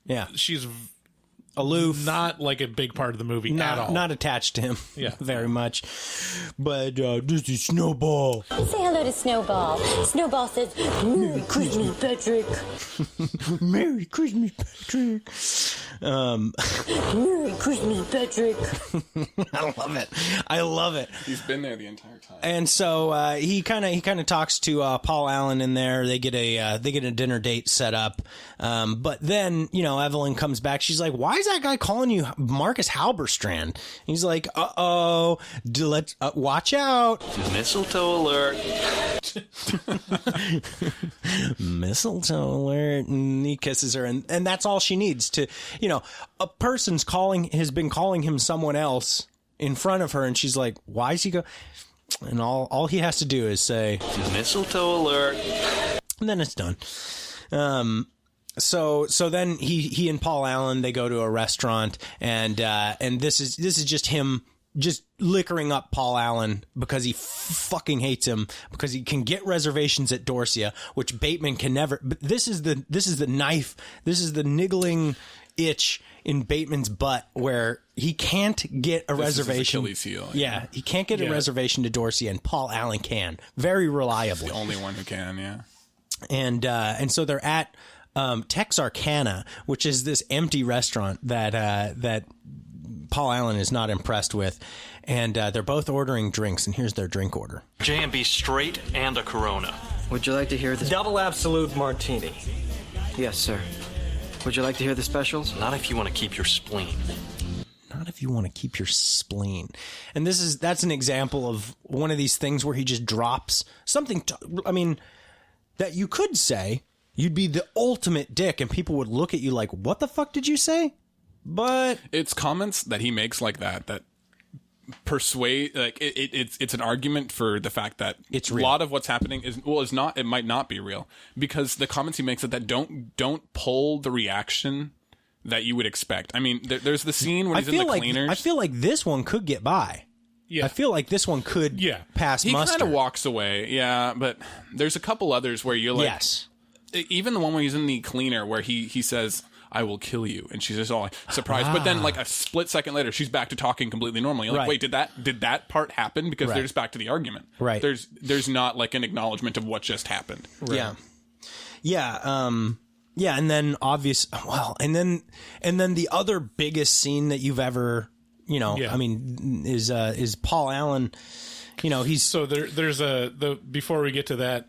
Yeah. She's aloof, not like a big part of the movie at all. Not attached to him, yeah, very much. But this is Snowball. Say hello to Snowball. Snowball says, "Merry Christmas, Patrick." Merry Christmas, Patrick. Merry Christmas, Patrick. I love it. He's been there the entire time. And so he kind of talks to Paul Allen in there. They get a dinner date set up. But then Evelyn comes back. She's like, "Why is that guy calling you Marcus Halberstrand?" He's like, "Uh-oh, let's watch out." Mistletoe alert. Mistletoe alert. And he kisses her, and that's all she needs to, a person's has been calling him someone else in front of her, and she's like, "Why is he go?" And all he has to do is say, "Mistletoe alert," and then it's done. So then he and Paul Allen, they go to a restaurant, and this is just him just liquoring up Paul Allen because he fucking hates him, because he can get reservations at Dorsia, which Bateman can never. But this is the knife, this is the niggling itch in Bateman's butt where he can't get a reservation. Achilles heel. Yeah, he can't get a reservation to Dorsia, and Paul Allen can very reliably. He's the only one who can. Yeah, and so they're at Texarkana, which is this empty restaurant that Paul Allen is not impressed with, and they're both ordering drinks, and here's their drink order: J&B straight and a Corona. Would you like to hear this? Double Absolute Martini. Yes, sir. Would you like to hear the specials? Not if you want to keep your spleen. Not if you want to keep your spleen. And that's an example of one of these things where he just drops something. That you could say. You'd be the ultimate dick, and people would look at you like, "What the fuck did you say?" But it's comments that he makes like that persuade, like it's an argument for the fact that it's real. A lot of what's happening is not. It might not be real, because the comments he makes that don't pull the reaction that you would expect. I mean, there's the scene when he's in the cleaners. I feel like this one could get by. Yeah. I feel like this one could pass muster. He kind of walks away, yeah, but there's a couple others where you're like... Yes. Even the one where he's in the cleaner where he says, "I will kill you," and she's just all surprised. But then like a split second later, she's back to talking completely normally. You're like, wait, did that part happen? Because they're just back to the argument. Right. There's not like an acknowledgement of what just happened. Right. Yeah. Yeah. Yeah. And then and then the other biggest scene that you've ever, is Paul Allen. He's so there's before we get to that,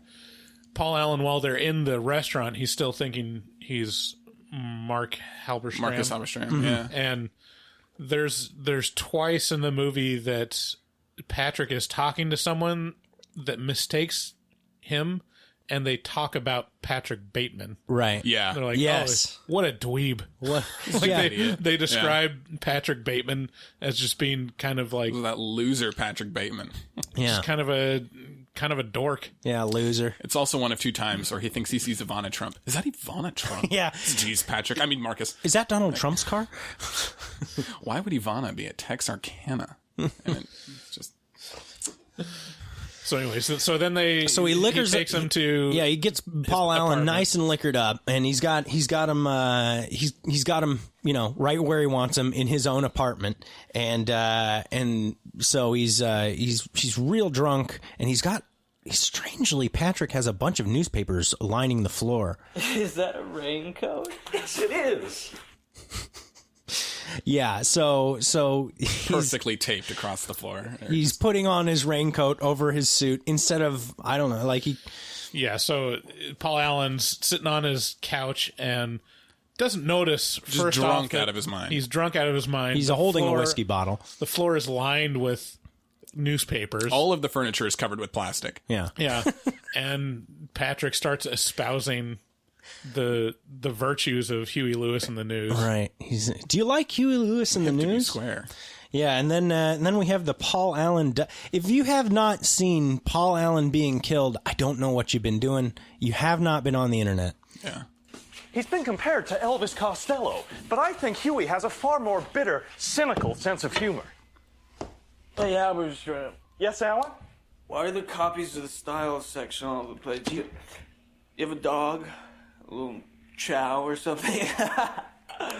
Paul Allen, while they're in the restaurant, he's still thinking he's Marcus Halberstrand. Mm-hmm. Yeah. And there's twice in the movie that Patrick is talking to someone that mistakes him, and they talk about Patrick Bateman. Right. Yeah. They're like, Yes. oh, what a dweeb. What? Like Yeah. they describe Patrick Bateman as just being kind of like that loser Patrick Bateman. Yeah. just kind of a dork. Yeah, loser. It's also one of 2 times where he thinks he sees Ivana Trump. Is that Ivana Trump? Yeah. Jeez, Patrick. I mean, Marcus. Is that Donald Trump's car? Why would Ivana be at Texarkana? And it's just... So anyways, so then he takes him to he gets Paul Allen apartment. nice and liquored up, and he's got him right where he wants him in his own apartment, and so he's real drunk, and strangely Patrick has a bunch of newspapers lining the floor. Is that a raincoat? Yes, it is. Yeah, so he's perfectly taped across the floor. He's putting on his raincoat over his suit instead of, I don't know, like he... Yeah, so Paul Allen's sitting on his couch and doesn't notice just drunk out of his mind. He's drunk out of his mind. He's holding a whiskey bottle. The floor is lined with newspapers. All of the furniture is covered with plastic. Yeah. Yeah. And Patrick starts espousing the virtues of Huey Lewis in the news. Right. Do you like Huey Lewis in the news? Square. Yeah, and then we have the Paul Allen. If you have not seen Paul Allen being killed, I don't know what you've been doing. You have not been on the internet. Yeah. He's been compared to Elvis Costello, but I think Huey has a far more bitter, cynical sense of humor. Hey, Albert, Yes, Alan? why are there copies of the style section all over the place? You have a dog? A little chow or something?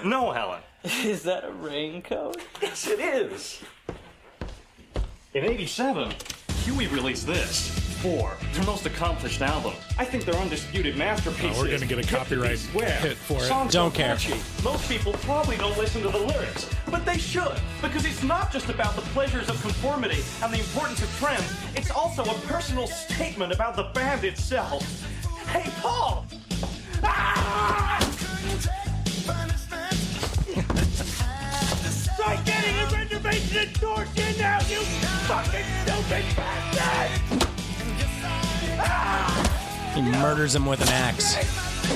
No, Helen. Is that a raincoat? Yes, it is. In '87, Huey released this. 4, their most accomplished album. I think they're undisputed masterpieces. Oh, we're gonna get a copyright hit for it. Songs Don't so care. catchy. Most people probably don't listen to the lyrics, but they should, because it's not just about the pleasures of conformity and the importance of trend. It's also a personal statement about the band itself. Hey, Paul! Ah! Try getting a reservation at Dorset now, you fucking stupid bastard! He murders him with an axe.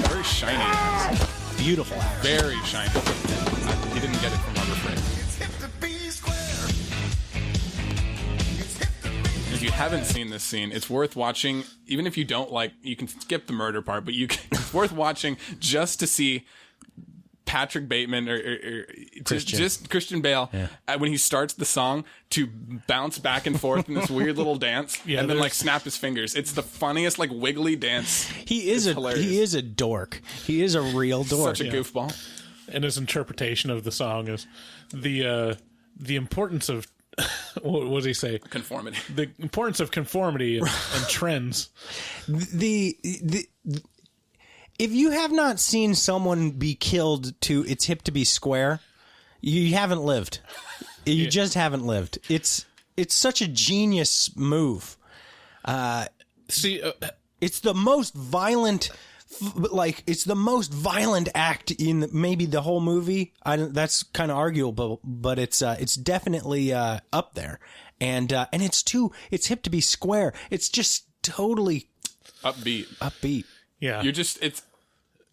Very shiny axe. Beautiful axe. Very shiny. He didn't get it from Harbor Freight. If you haven't seen this scene, it's worth watching. Even if you don't like, you can skip the murder part, but it's worth watching just to see Patrick Bateman or Christian. just Christian Bale when he starts the song to bounce back and forth in this weird little dance and then like snap his fingers. It's the funniest like wiggly dance. He is a dork. He is a real dork. Such a goofball. And his interpretation of the song is the importance of what does he say? Conformity. The importance of conformity and trends. If you have not seen someone be killed to "It's Hip to Be Square," you haven't lived. You just haven't lived. It's such a genius move. It's the most violent, it's the most violent act in maybe the whole movie. That's kind of arguable, but it's definitely up there. And it's hip to be square. It's just totally upbeat. Yeah.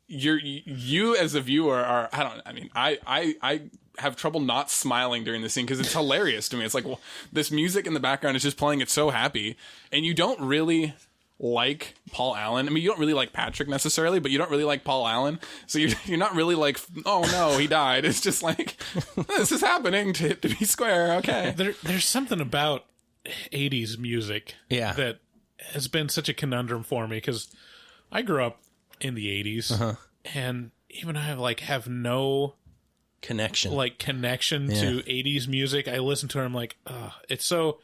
You as a viewer are, I have trouble not smiling during the scene because it's hilarious to me. It's like, well, this music in the background is just playing it so happy, and you don't really like Paul Allen. I mean, you don't really like Patrick necessarily, but you don't really like Paul Allen. So you're not really like, oh no, he died. It's just like, this is happening to be square. Okay. There's something about 80s music that has been such a conundrum for me because I grew up in the 80s and even I have no connection to 80s music. I listen to it, I'm like, it's so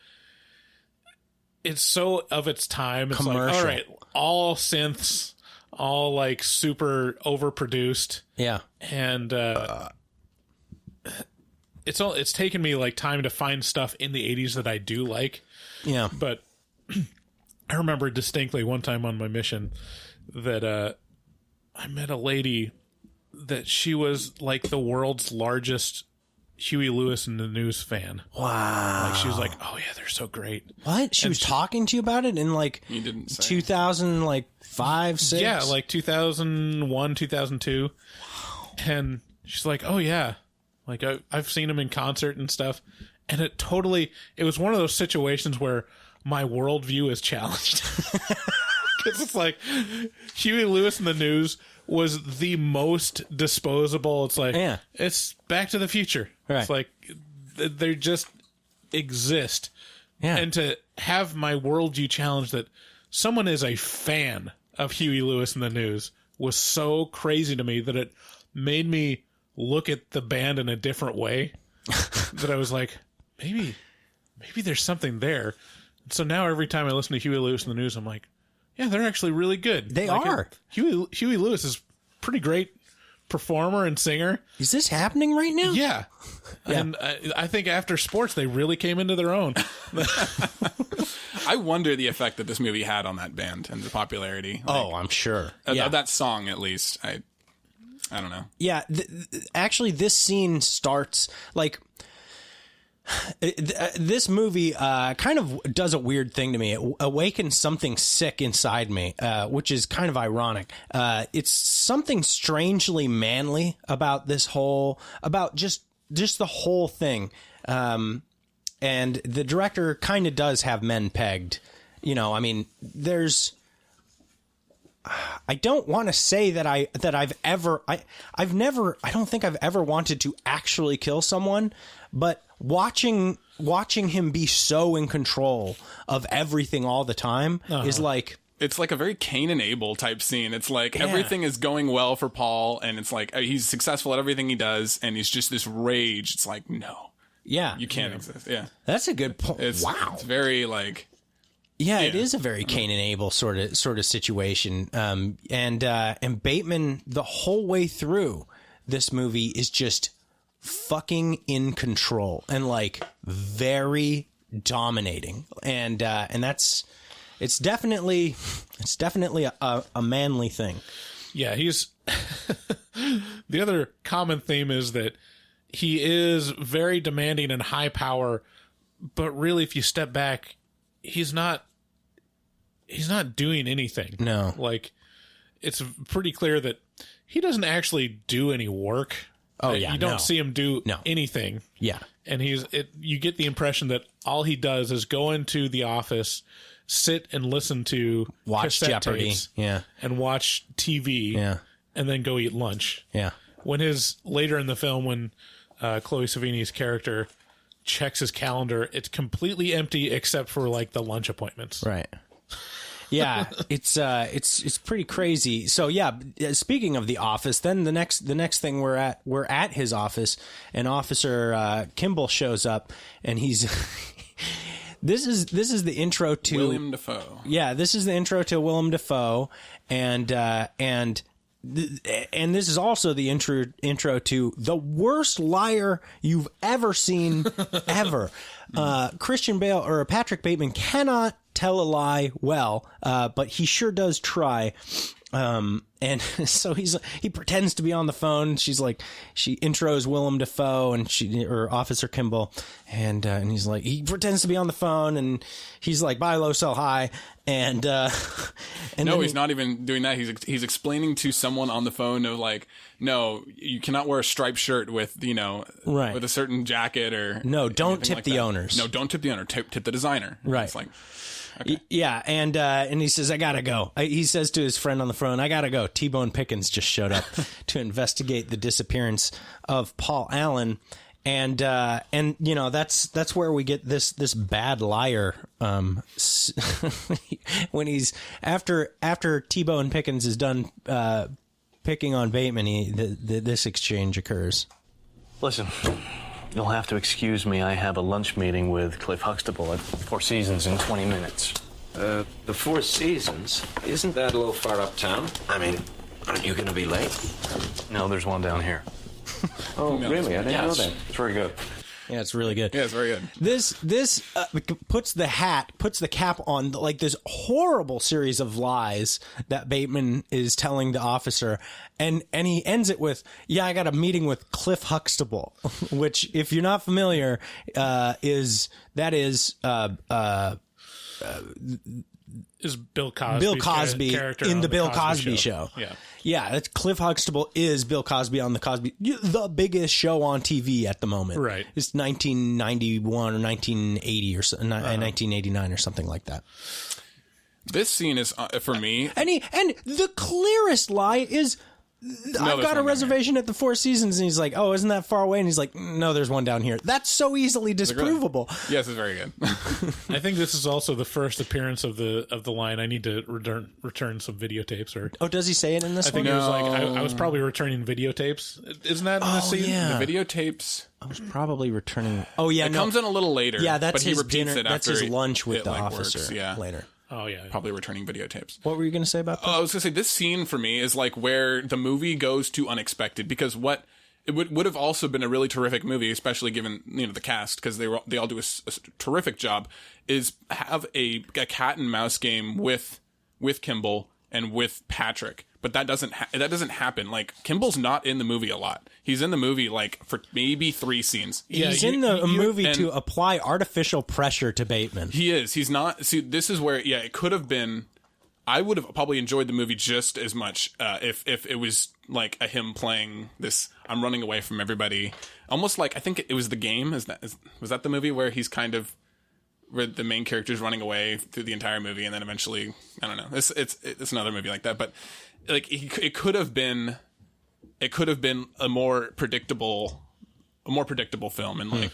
of its time. It's commercial. Like, all right, all synths, all like super overproduced. Yeah. And it's taken me like time to find stuff in the 80s that I do like. Yeah. But I remember distinctly one time on my mission that I met a lady that she was like the world's largest Huey Lewis and the News fan. Wow. Like, she was like, oh yeah, they're so great. What? She was talking to you about it in like You didn't say. 2005, 6? Yeah, like 2001, 2002. Wow. And she's like, oh yeah. Like, I've seen him in concert and stuff. And it was one of those situations where my worldview is challenged. Because it's like, Huey Lewis and the News was the most disposable. It's like, it's Back to the Future. Right. It's like, they just exist. Yeah. And to have my worldview challenged that someone is a fan of Huey Lewis and the News was so crazy to me that it made me look at the band in a different way. That I was like, maybe there's something there. So now every time I listen to Huey Lewis and the News, I'm like, yeah, they're actually really good. They are. Huey Lewis is pretty great performer and singer. Is this happening right now? Yeah. And I think after Sports, they really came into their own. I wonder the effect that this movie had on that band and the popularity. Like, I'm sure. Of that song, at least. I don't know. Yeah. Actually, this scene starts like... This movie kind of does a weird thing to me. It awakens something sick inside me, which is kind of ironic. It's something strangely manly about just the whole thing. And the director kind of does have men pegged. You know, I mean, I don't want to say that I don't think I've ever wanted to actually kill someone, but watching him be so in control of everything all the time is like... It's like a very Cain and Abel type scene. It's like everything is going well for Paul, and it's like he's successful at everything he does, and he's just this rage. It's like, no. Yeah. You can't exist. Yeah. That's a good point. Wow. It's very like... Yeah, it is a very Cain and Abel sort of situation. And Bateman, the whole way through this movie, is just fucking in control and like very dominating. And it's definitely a manly thing. Yeah, he's the other common theme is that he is very demanding and high power, but really if you step back, he's not doing anything. No. Like, it's pretty clear that he doesn't actually do any work. Oh, yeah. You don't see him do anything. Yeah. And you get the impression that all he does is go into the office, sit and listen to watch Jeopardy. Tapes, yeah. And watch TV. Yeah. And then go eat lunch. Yeah. Later in the film, when Chloe Savini's character checks his calendar, it's completely empty except for like the lunch appointments. Right. Yeah, it's pretty crazy. So yeah, speaking of the office, then the next thing we're at his office, and Officer Kimball shows up, and he's this is the intro to William Dafoe. Yeah, this is the intro to Willem Dafoe, and this is also the intro to the worst liar you've ever seen ever. Christian Bale or Patrick Bateman cannot tell a lie well, but he sure does try. And so he pretends to be on the phone. She intros Willem Dafoe or Officer Kimball, and he's like, he pretends to be on the phone, and he's like, buy low, sell high, and no, he's not even doing that. He's explaining to someone on the phone of like, no, you cannot wear a striped shirt with, right, with a certain jacket or no, don't tip the owners. No, don't tip the owner. Tip the designer. Right. It's like, okay. Yeah, and he says, I gotta go. He says to his friend on the phone, I gotta go. T-Bone Pickens just showed up to investigate the disappearance of Paul Allen. And that's where we get this bad liar, when he's after T-Bone Pickens is done, picking on Bateman, this exchange occurs. Listen, you'll have to excuse me. I have a lunch meeting with Cliff Huxtable at Four Seasons in 20 minutes. The Four Seasons? Isn't that a little far uptown? I mean, aren't you going to be late? No, there's one down here. Oh, really? I didn't know that. It's very good. Yeah, it's really good. Yeah, it's very good. This puts the cap on like this horrible series of lies that Bateman is telling the officer, and he ends it with, "Yeah, I got a meeting with Cliff Huxtable," which, if you're not familiar, is Bill Cosby character in the Bill Cosby show. Yeah, that's Cliff Huxtable is Bill Cosby on the biggest show on TV at the moment. Right. It's 1991 or 1980 or 1989 or something like that. This scene is for me, and the clearest lie is, I've got a reservation at the Four Seasons, and he's like, "Oh, isn't that far away?" And he's like, "No, there's one down here." That's so easily disprovable. Yes, it's very good. I think this is also the first appearance of the line. I need to return some videotapes. Or does he say it in this? I think it was like I was probably returning videotapes. Isn't that in the scene? Yeah. The videotapes. I was probably returning. Oh yeah, it comes in a little later. Yeah, that's but his he repeats dinner. it That's after his lunch with the officer. Works, yeah. Later. Oh yeah, probably returning videotapes. What were you going to say about that? I was going to say this scene for me is like where the movie goes to unexpected, because what it would have also been a really terrific movie, especially given the cast, because they all do a terrific job, is have a cat and mouse game with Kimball and with Patrick. But that doesn't happen. Like, Kimball's not in the movie a lot. He's in the movie like for maybe 3 scenes. Yeah, he's in the movie to apply artificial pressure to Bateman. He is. He's not. See, this is where it could have been. I would have probably enjoyed the movie just as much if it was like him playing this. I'm running away from everybody, almost like, I think it was The Game. Was that the movie where he's kind of, where the main character's running away through the entire movie, and then eventually, I don't know. It's another movie like that, but like it could have been a more predictable film, and like.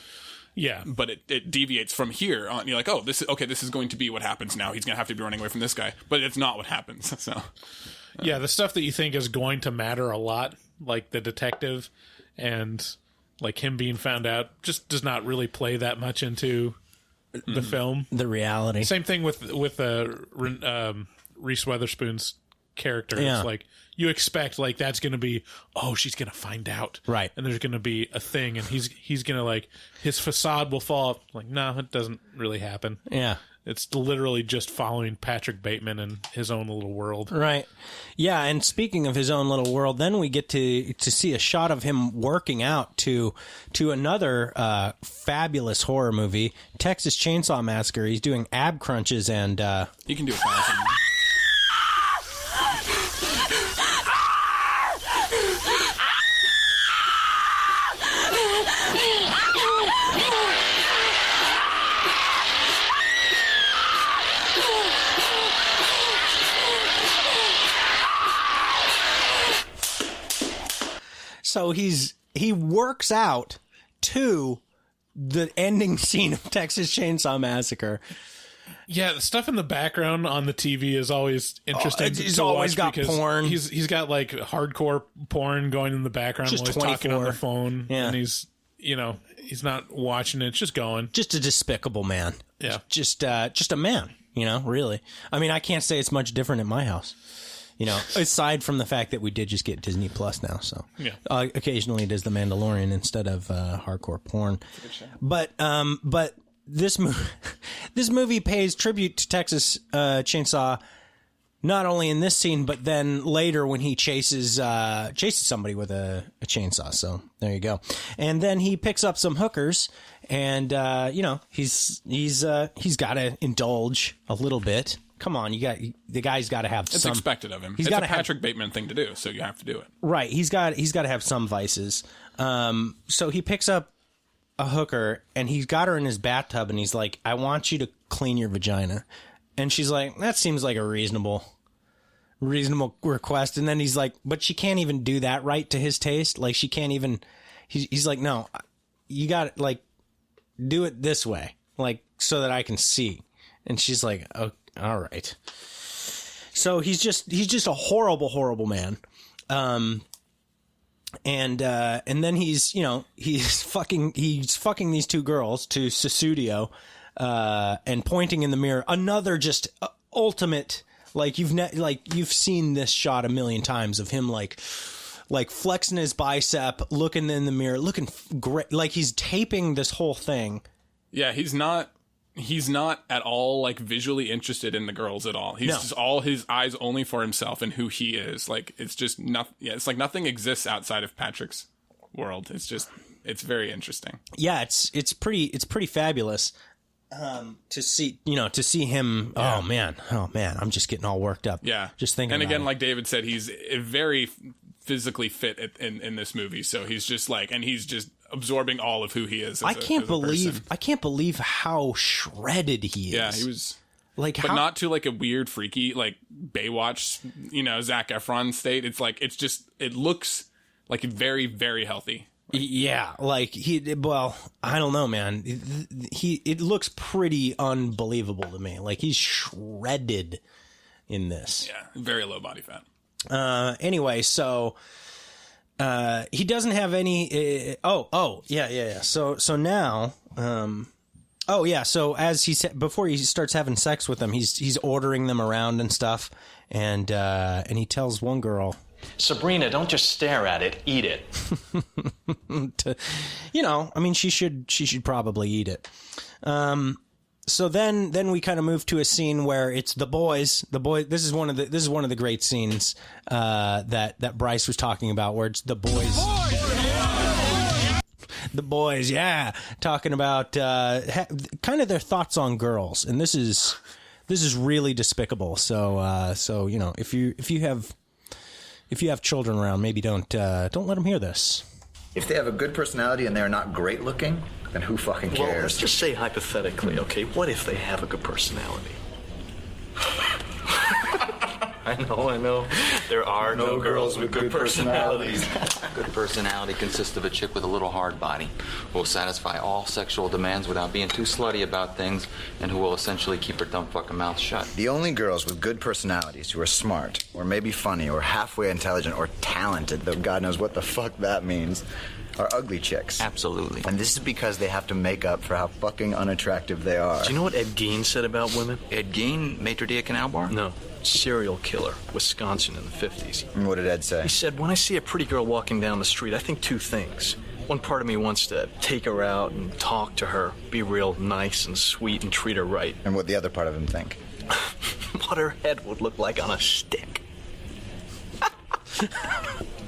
Yeah, but it deviates from here on. You're like, oh, this is going to be what happens now. He's going to have to be running away from this guy, but it's not what happens. So, yeah, the stuff that you think is going to matter a lot, like the detective and like him being found out, just does not really play that much into the film. The reality. Same thing with Reese Witherspoon's character. Yeah. It's like, you expect like that's going to be, oh, she's going to find out. Right. And there's going to be a thing, and he's going to, like, his facade will fall off. Like, no, it doesn't really happen. Yeah. It's literally just following Patrick Bateman and his own little world. Right. Yeah, and speaking of his own little world, then we get to see a shot of him working out to another fabulous horror movie, Texas Chainsaw Massacre. He's doing ab crunches, and he can do 1,000. So he works out to the ending scene of Texas Chainsaw Massacre. Yeah, the stuff in the background on the TV is always interesting. He's always got porn. He's got like hardcore porn going in the background Just while he's 24. talking on the phone. Yeah. And he's not watching it. It's just going. Just a despicable man. Yeah. Just a man, really. I mean, I can't say it's much different at my house. Aside from the fact that we did just get Disney Plus now, so yeah. Occasionally it is The Mandalorian instead of hardcore porn. But this movie pays tribute to Texas Chainsaw, not only in this scene, but then later when he chases somebody with a chainsaw. So there you go. And then he picks up some hookers, and he's got to indulge a little bit. Come on, the guy's got to have some. It's expected of him. It's a Patrick Bateman thing to do, so you have to do it. Right. He's got to have some vices. So he picks up a hooker, and he's got her in his bathtub, and he's like, "I want you to clean your vagina." And she's like, "That seems like a reasonable request." And then he's like, "But she can't even do that right to his taste. Like, she can't even." He's like, "No, you got to, like, do it this way, like, so that I can see." And she's like, "Oh, all right." So he's just a horrible, horrible man. And then he's fucking these two girls to Susudio, and pointing in the mirror. Another just ultimate, like, you've seen this shot a million times of him, like like flexing his bicep, looking in the mirror, looking great. Like he's taping this whole thing. Yeah, he's not at all like visually interested in the girls at all. He's just all his eyes only for himself and who he is. Like it's just nothing. Yeah, it's like nothing exists outside of Patrick's world. It's very interesting. Yeah, it's pretty fabulous to see him. Yeah. Oh man, I'm just getting all worked up. Yeah, just thinking. And again, about it. like David said, he's very physically fit in this movie. So he's just absorbing all of who he is. I can't believe how shredded he is. Yeah, he was like, but not to like a weird, freaky like Baywatch, Zac Efron state. It's like it looks like very, very healthy. Yeah, like I don't know, man. It looks pretty unbelievable to me. Like he's shredded in this. Yeah, very low body fat. Anyway, so he doesn't have any. Yeah. So now, so as he said before, he starts having sex with them. He's ordering them around and stuff, and he tells one girl, Sabrina, don't just stare at it, eat it. She should probably eat it. So then we kind of move to a scene where it's the boys. This is one of the great scenes that Bryce was talking about, where it's the boys. The boys, yeah, talking about kind of their thoughts on girls, and this is really despicable. So if you have children around, maybe don't let them hear this. If they have a good personality and they're not great looking, then who fucking cares? Well, let's just say hypothetically, okay? What if they have a good personality? I know. There are no girls with good personalities. Good personality consists of a chick with a little hard body who will satisfy all sexual demands without being too slutty about things, and who will essentially keep her dumb fucking mouth shut. The only girls with good personalities who are smart, or maybe funny, or halfway intelligent, or talented, though God knows what the fuck that means, are ugly chicks. Absolutely. And this is because they have to make up for how fucking unattractive they are. Do you know what Ed Gein said about women? Ed Gein, maitre d' canal bar? No. Serial killer, Wisconsin in the 50s. And what did Ed say? He said, when I see a pretty girl walking down the street, I think two things. One part of me wants to take her out and talk to her, be real nice and sweet and treat her right. And what the other part of him think? What her head would look like on a stick.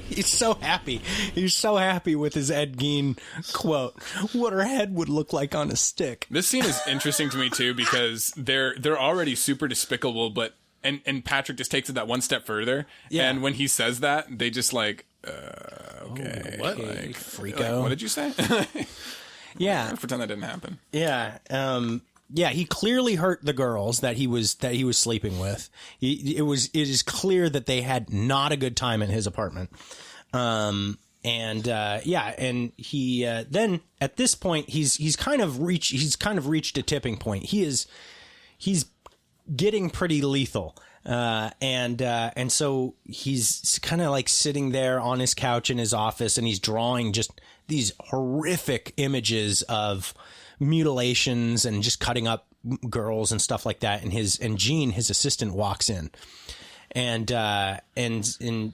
He's so happy. He's so happy with his Ed Gein quote. What her head would look like on a stick. This scene is interesting to me too because they're already super despicable, but and Patrick just takes it that one step further. Yeah. And when he says that, they just like, okay, what? Like, freako. Like, what did you say? Yeah. Pretend that didn't happen. Yeah. Yeah, he clearly hurt the girls that he was sleeping with. It is clear that they had not a good time in his apartment. And he then at this point he's kind of reached a tipping point. He's getting pretty lethal. And so he's kind of like sitting there on his couch in his office, and he's drawing just these horrific images of mutilations and just cutting up girls and stuff like that. And Jean, his assistant, walks in, and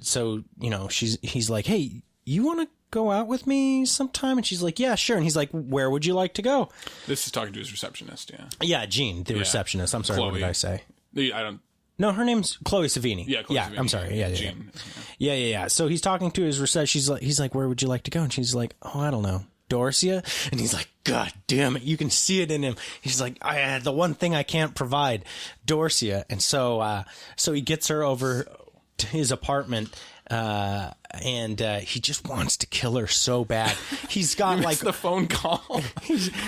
so, he's like, "Hey, you want to go out with me sometime?" And she's like, "Yeah, sure." And he's like, "Where would you like to go?" This is talking to his receptionist. Yeah. Yeah. Jean, the receptionist. I'm sorry. Chloe. What did I say? I don't. No, her name's Chloe Savini. Yeah, Chloe Savini. I'm sorry. Yeah, Jean. Yeah. So he's talking to his receptionist. He's like, "Where would you like to go?" And she's like, "Oh, I don't know, Dorcia." And he's like, "God damn it!" You can see it in him. He's like, "The one thing I can't provide, Dorcia." And so he gets her over to his apartment. And he just wants to kill her so bad. He's got like the phone call.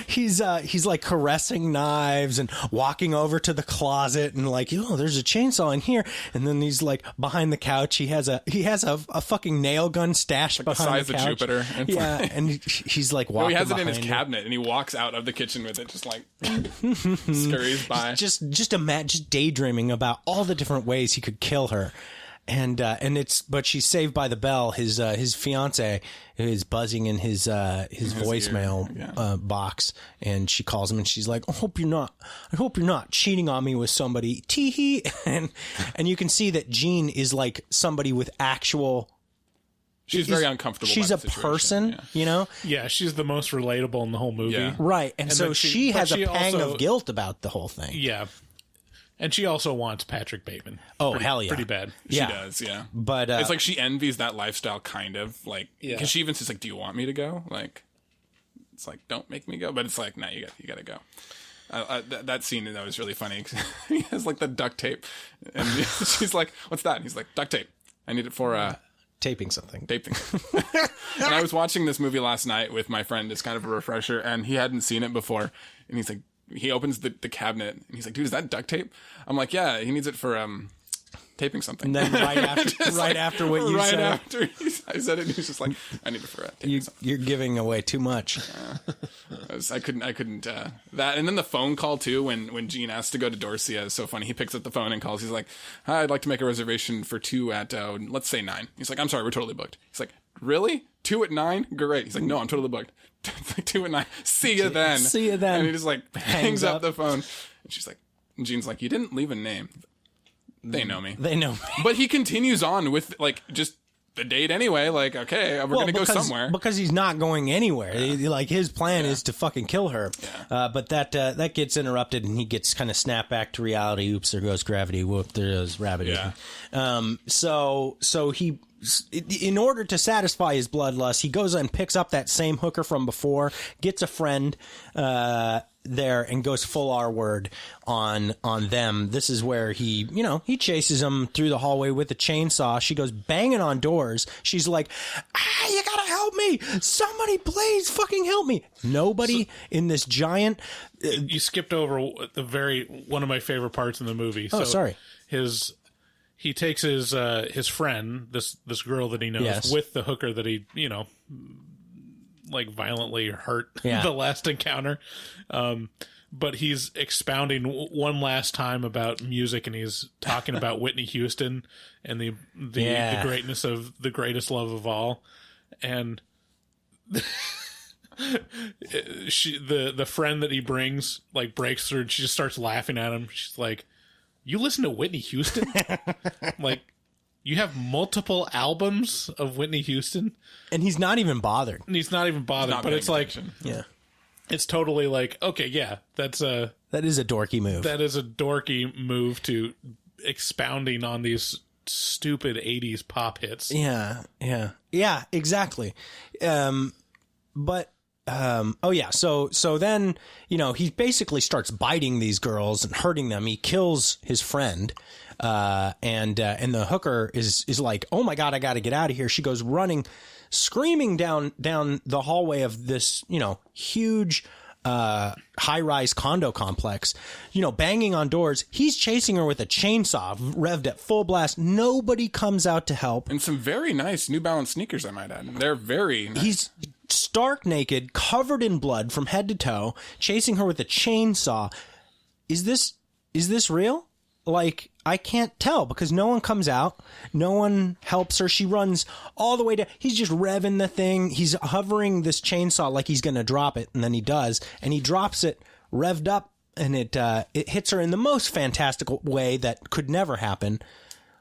he's like caressing knives and walking over to the closet and like, "Oh, there's a chainsaw in here." And then he's like behind the couch. He has a fucking nail gun stashed like behind the couch. The size of Jupiter. Yeah, and he's like walking. No, he has it in his it. cabinet, and he walks out of the kitchen with it, just like scurries by. Just daydreaming about all the different ways he could kill her. But she's saved by the bell. His fiance is buzzing in his voicemail box, and she calls him and she's like, I hope you're not cheating on me with somebody. Teehee. And you can see that Jean is like somebody with actual She's very uncomfortable. She's by a the situation, person, you know? Yeah, she's the most relatable in the whole movie. Yeah. Right. And so then she has a pang also- of guilt about the whole thing. Yeah. And she also wants Patrick Bateman. Oh, pretty, hell yeah. Pretty bad. She does, yeah. But it's like she envies that lifestyle, kind of. Like, Yeah. because she even says, like, do you want me to go? Like, it's like, don't make me go. But it's like, no, you got to go. That scene, that was really funny. He has, like, the duct tape. And she's like, what's that? And he's like, duct tape. I need it for... taping something. Taping. And I was watching this movie last night with my friend. It's kind of a refresher. And he hadn't seen it before. And he's like, he opens the cabinet. And he's like, dude, is that duct tape? I'm like, yeah, he needs it for... taping something. And then right after what you said. Right after I said it, he was just like, I need it for taping something. You're giving away too much. I couldn't, that. And then the phone call too, when Gene asked to go to Dorsia is so funny. He picks up the phone and calls. He's like, hi, I'd like to make a reservation for 2 at, let's say 9. He's like, I'm sorry, we're totally booked. He's like, really? 2 at 9? Great. He's like, no, I'm totally booked. It's like 2 at 9. See you then. See you then. And he just like hangs up the phone. And she's like, and Gene's like, you didn't leave a name. They know me. They know me. But he continues on with, like, just the date anyway. Like, okay, we're going to go somewhere. Because he's not going anywhere. Like, his plan is to fucking kill her. Yeah. But that gets interrupted, and he gets kind of snapped back to reality. Oops, there goes gravity. Whoop, there goes rabbit. Yeah. So he... In order to satisfy his bloodlust, he goes and picks up that same hooker from before, gets a friend there, and goes full R-word on them. This is where he chases them through the hallway with a chainsaw. She goes banging on doors. She's like, you gotta help me! Somebody please fucking help me! Nobody in this giant... You skipped over one of my favorite parts in the movie. Oh, sorry. He takes his friend, this girl that he knows, with the hooker that he, like violently hurt the last encounter. But he's expounding one last time about music, and he's talking about Whitney Houston and the greatness of the greatest love of all. And the friend that he brings like breaks through, and she just starts laughing at him. She's like, you listen to Whitney Houston? Like, you have multiple albums of Whitney Houston? And he's not even bothered. But it's like, it's totally like, okay, yeah, that is a dorky move. That is a dorky move to expounding on these stupid 80s pop hits. Yeah, exactly. So then, he basically starts biting these girls and hurting them. He kills his friend, and the hooker is like, oh my God, I got to get out of here. She goes running, screaming down the hallway of this, huge, high-rise condo complex, banging on doors. He's chasing her with a chainsaw revved at full blast. Nobody comes out to help. And some very nice New Balance sneakers, I might add. They're very nice. He's stark naked, covered in blood from head to toe, chasing her with a chainsaw. Is this real? Like, I can't tell because no one comes out. No one helps her. She runs all the way down. He's just revving the thing. He's hovering this chainsaw like he's going to drop it, and then he does. And he drops it revved up, and it hits her in the most fantastical way that could never happen.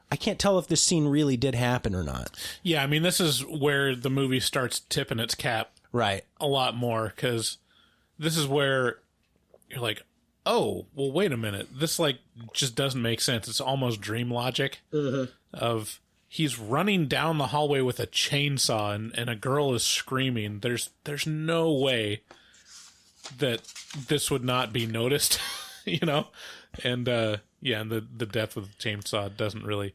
I can't tell if this scene really did happen or not. Yeah, I mean, this is where the movie starts tipping its cap right a lot more, because this is where you're like, oh, well, wait a minute. This, like, just doesn't make sense. It's almost dream logic of he's running down the hallway with a chainsaw and a girl is screaming. There's no way that this would not be noticed, And, and the death with the chainsaw doesn't really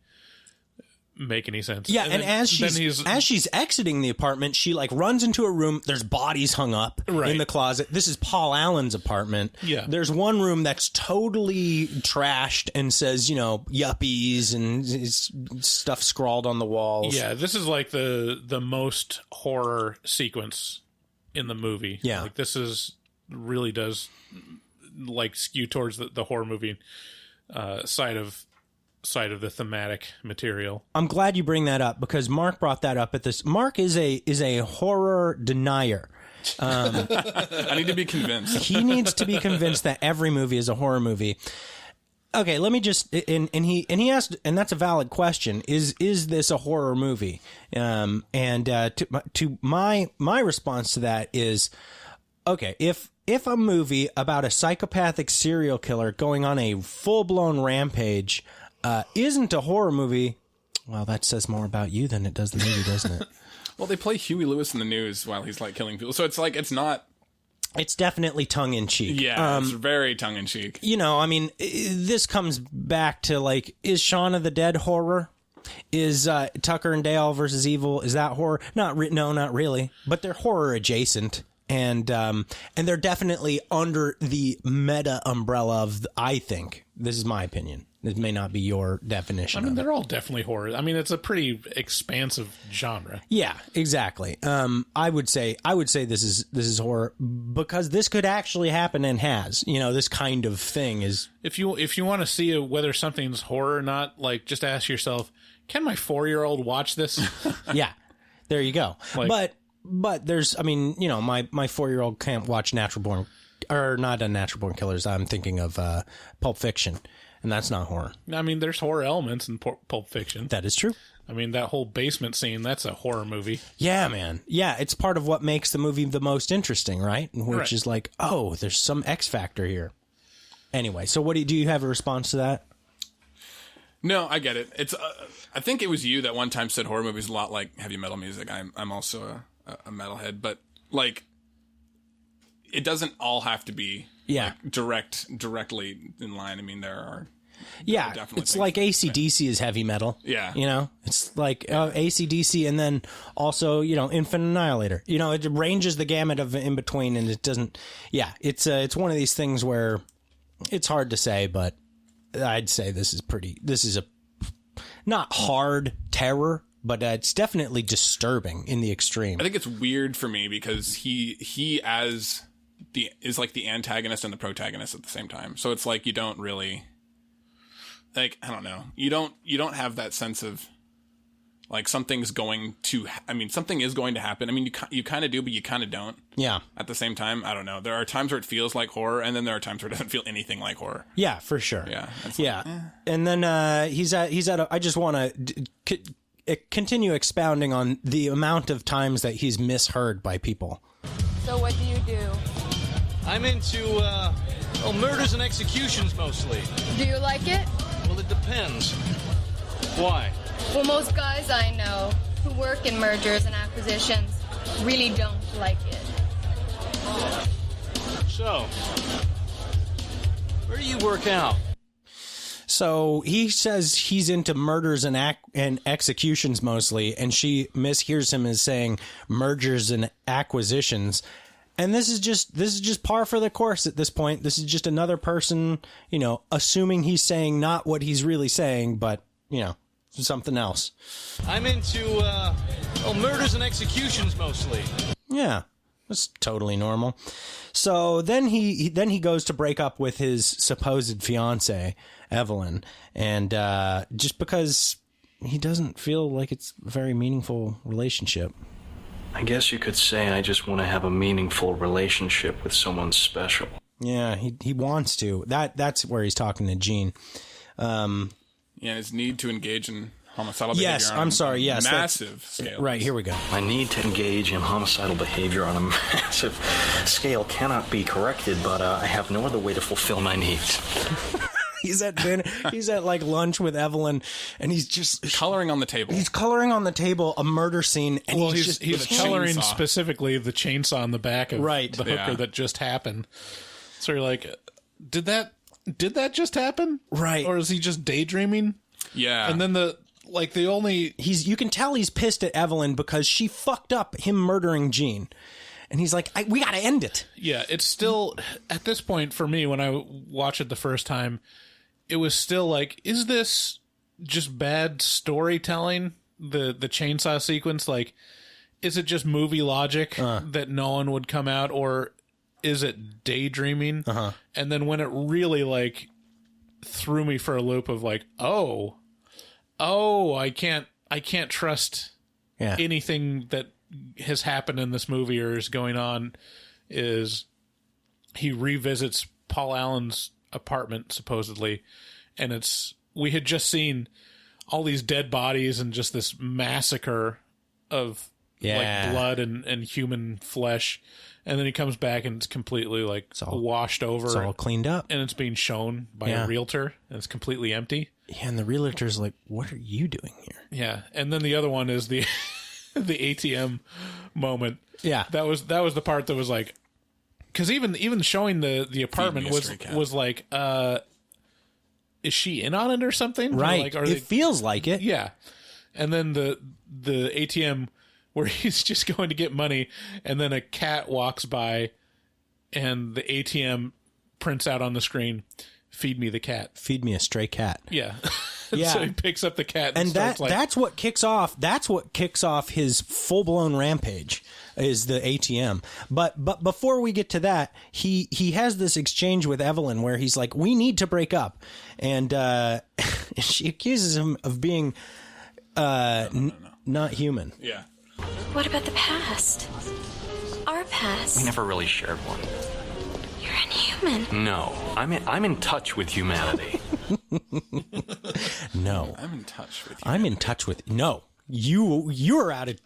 make any sense. Yeah, and as she's exiting the apartment, she like runs into a room. There's bodies hung up in the closet. This is Paul Allen's apartment. Yeah. There's one room that's totally trashed and says, yuppies and stuff scrawled on the walls. Yeah, this is like the most horror sequence in the movie. Yeah. Like this really does like skew towards the horror movie side of the thematic material. I'm glad you bring that up because Mark brought that up at this. Mark is a horror denier. I need to be convinced. He needs to be convinced that every movie is a horror movie. Okay, let me just and he asked, and that's a valid question. Is this a horror movie? To my response to that is, okay, if a movie about a psychopathic serial killer going on a full-blown rampage isn't a horror movie, well, that says more about you than it does the movie, doesn't it? Well, they play Huey Lewis in the news while he's like killing people, so it's like it's not. It's definitely tongue-in-cheek. Yeah, it's very tongue-in-cheek. You know, I mean, this comes back to, like, is Shaun of the Dead horror? Is Tucker and Dale versus Evil, is that horror? No, not really. But they're horror adjacent. And they're definitely under the meta umbrella of, I think, this is my opinion. This may not be your definition. I mean, they're all definitely horror. I mean, it's a pretty expansive genre. Yeah, exactly. I would say this is horror because this could actually happen and has. You know, this kind of thing is. If you want to see whether something's horror or not, like, just ask yourself, can my 4-year-old watch this? Yeah, there you go. But there's, I mean, you know, my 4-year-old can't watch Natural Born Killers. I'm thinking of Pulp Fiction. And that's not horror. I mean, there's horror elements in Pulp Fiction. That is true. I mean, that whole basement scene, that's a horror movie. Yeah, man. Yeah, it's part of what makes the movie the most interesting, right? Which is like, oh, there's some X factor here. Anyway, so do you have a response to that? No, I get it. It's I think it was you that one time said horror movies a lot like heavy metal music. I'm also a metalhead, but like it doesn't all have to be directly in line. I mean, there are it's like AC/DC is heavy metal. Yeah, you know, it's like AC/DC, and then also, you know, Infant Annihilator. You know, it ranges the gamut of in between, and it doesn't. Yeah, it's one of these things where it's hard to say, but I'd say this is a not hard terror, but it's definitely disturbing in the extreme. I think it's weird for me because he is like the antagonist and the protagonist at the same time. So it's like you don't really, like, I don't know. You don't have that sense of like something is going to happen. I mean, you kind of do, but you kind of don't. Yeah. At the same time, I don't know. There are times where it feels like horror, and then there are times where it doesn't feel anything like horror. Yeah, for sure. Yeah. Yeah. And then I just want to continue expounding on the amount of times that he's misheard by people. So what do you do? I'm into, murders and executions mostly. Do you like it? Well, it depends. Why? Well, most guys I know who work in mergers and acquisitions really don't like it. So, where do you work out? So he says he's into murders and executions mostly, and she mishears him as saying mergers and acquisitions. And this is just par for the course at this point. This is just another person, you know, assuming he's saying not what he's really saying, but, you know, something else. I'm into murders and executions mostly. Yeah, that's totally normal. So then he goes to break up with his supposed fiance, Evelyn, and just because he doesn't feel like it's a very meaningful relationship. I guess you could say I just want to have a meaningful relationship with someone special. Yeah, he wants to. That's where he's talking to Gene. Yeah, his need to engage in homicidal behavior. Yes, I'm sorry. Yes, massive scale. Right, here we go. My need to engage in homicidal behavior on a massive scale cannot be corrected, but I have no other way to fulfill my needs. He's at dinner. He's at like lunch with Evelyn, and he's just coloring on the table. He's coloring on the table a murder scene, and he's coloring specifically the chainsaw on the back of the hooker that just happened. So you're like, did that just happen? Right. Or is he just daydreaming? Yeah. And then you can tell he's pissed at Evelyn because she fucked up him murdering Gene. And he's like, we got to end it. Yeah, it's still, at this point for me, when I watched it the first time, it was still like, is this just bad storytelling? The chainsaw sequence? Like, is it just movie logic that no one would come out? Or is it daydreaming? And then when it really, like, threw me for a loop of like, oh, I can't trust anything that has happened in this movie or is going on, is he revisits Paul Allen's apartment supposedly, and we had just seen all these dead bodies and just this massacre of like blood and human flesh. And then he comes back and it's completely like washed over. It's all cleaned up. And it's being shown by a realtor and it's completely empty. Yeah, and the realtor's like, what are you doing here? Yeah. And then the other one is the the ATM moment. Yeah. That was the part that was like, because even showing the apartment was like, is she in on it or something? Right. Or it feels like it. Yeah. And then the ATM where he's just going to get money, and then a cat walks by, and the ATM prints out on the screen, "Feed me the cat. Feed me a stray cat." Yeah. Yeah. So he picks up the cat, and starts that's what kicks off his full blown rampage is the ATM. But before we get to that, he has this exchange with Evelyn where he's like, "We need to break up," and she accuses him of being not human. Yeah. What about the past? Our past? We never really shared one. You're inhuman. No, I'm in touch with humanity. No, I'm in touch with you. I'm in touch with no. You're out of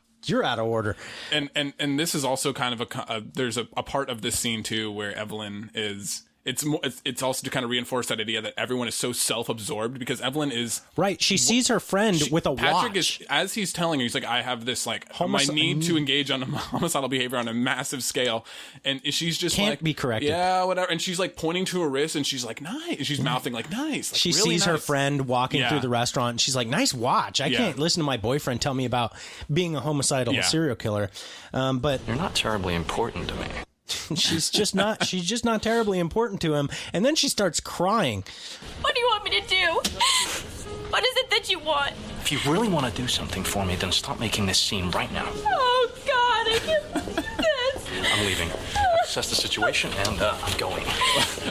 order. And this is also kind of there's a part of this scene too where Evelyn is. It's also to kind of reinforce that idea that everyone is so self-absorbed because Evelyn is right. She sees her friend with a Patrick watch. is, as he's telling her, he's like, I have this like my need to engage on a homicidal behavior on a massive scale, and she's just Can't like be corrected. Yeah, whatever. And she's like pointing to her wrist, and she's like, nice. And she's mouthing like, nice. Like, She really sees nice. her friend walking through the restaurant, and she's like, "Nice watch. I can't listen to my boyfriend tell me about being a homicidal serial killer." But you're not terribly important to me. She's just not terribly important to him. And then she starts crying. What do you want me to do? What is it that you want? If you really want to do something for me, then stop making this scene right now. Oh, God, I can't do this. I'm leaving. I've assessed the situation, and I'm going.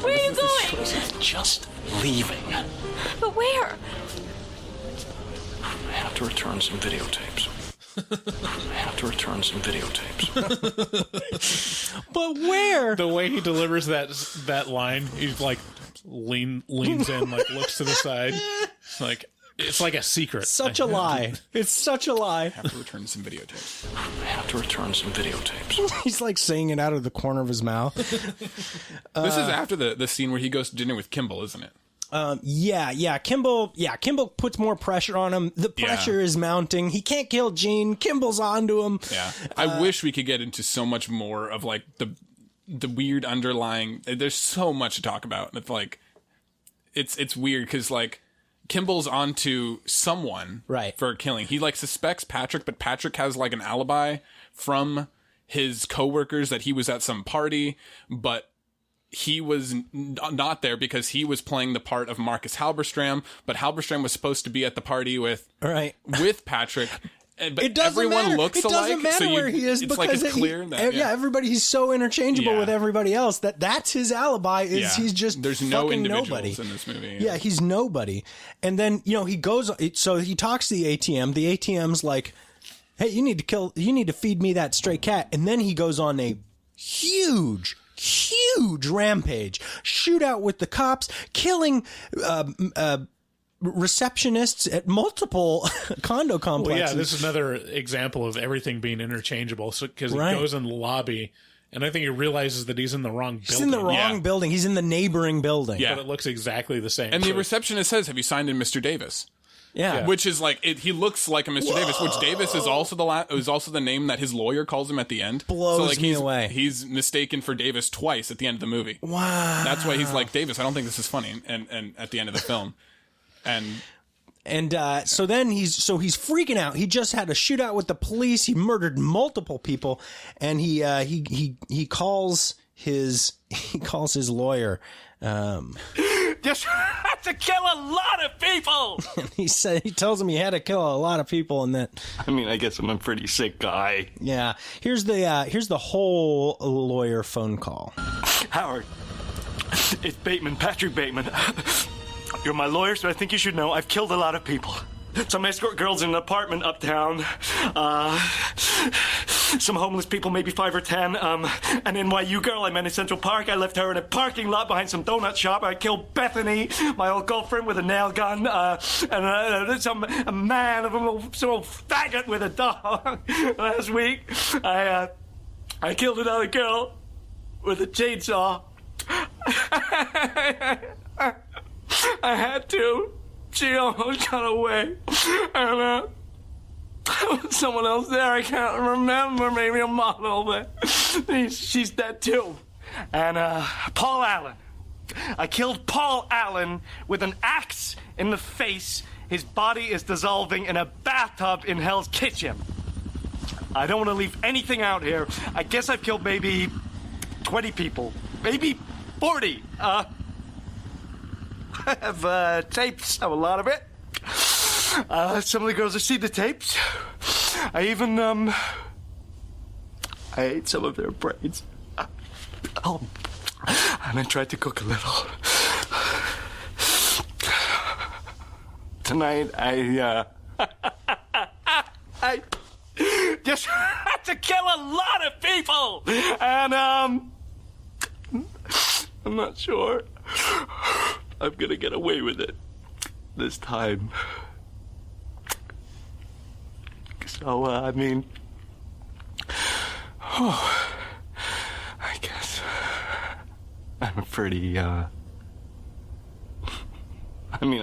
Where are you going? Just leaving. But where? I have to return some videotapes. But where? The way he delivers that line, he's like leans in, like looks to the side, like it's like a secret. Such a lie. It's such a lie. I have to return some videotapes. He's like saying it out of the corner of his mouth. This is after the scene where he goes to dinner with Kimball, isn't it? Yeah. Kimball puts more pressure on him. The pressure is mounting. He can't kill Gene. Kimball's onto him. Yeah. I wish we could get into so much more of like the weird underlying. There's so much to talk about. It's like it's weird because like Kimball's onto someone for killing. He like suspects Patrick, but Patrick has like an alibi from his coworkers that he was at some party, but he was not there because he was playing the part of Marcus Halberstram, but Halberstram was supposed to be at the party with Patrick. But it doesn't everyone matter. looks it alike. doesn't matter where he is it's because like it's clear that everybody, he's so interchangeable with everybody else that's his alibi. He's just there's fucking no individuals nobody in this movie. Yeah, he's nobody. And then he goes. So he talks to the ATM. The ATM's like, "Hey, you need to feed me that stray cat." And then he goes on a huge rampage, shootout with the cops, killing receptionists at multiple condo complexes. Well, yeah, this is another example of everything being interchangeable. So because he goes in the lobby, and I think he realizes that he's in the wrong building. He's in the wrong building. He's in the neighboring building. But it looks exactly the same. And the receptionist says, "Have you signed in Mr. Davis?" Yeah. Which is like he looks like a Mr. Davis, which Davis is also the name that his lawyer calls him at the end. Blows me away. He's mistaken for Davis twice at the end of the movie. Wow. That's why he's like, "Davis, I don't think this is funny." And at the end of the film. And so then he's freaking out. He just had a shootout with the police. He murdered multiple people, and he calls his lawyer. Just had to kill a lot of people. And he tells him he had to kill a lot of people, and that. I mean, I guess I'm a pretty sick guy. Yeah. Here's the whole lawyer phone call. Howard, it's Bateman, Patrick Bateman. You're my lawyer, so I think you should know I've killed a lot of people. Some escort girls in an apartment uptown. some homeless people, maybe 5 or 10. An NYU girl I met in Central Park. I left her in a parking lot behind some donut shop. I killed Bethany, my old girlfriend, with a nail gun. And a man, some old faggot with a dog. Last week, I killed another girl with a chainsaw. I had to. She almost got away. And someone else there, I can't remember, maybe a model, but she's dead too. And Paul Allen. I killed Paul Allen with an axe in the face. His body is dissolving in a bathtub in Hell's Kitchen. I don't want to leave anything out here. I guess I've killed maybe 20 people. Maybe 40. I have tapes. I have a lot of it. Some of the girls have seen the tapes. I even, I ate some of their brains. And I tried to cook a little. Tonight, I just had to kill a lot of people. And, I'm not sure I'm gonna get away with it this time. So, I mean, I guess I'm a pretty, I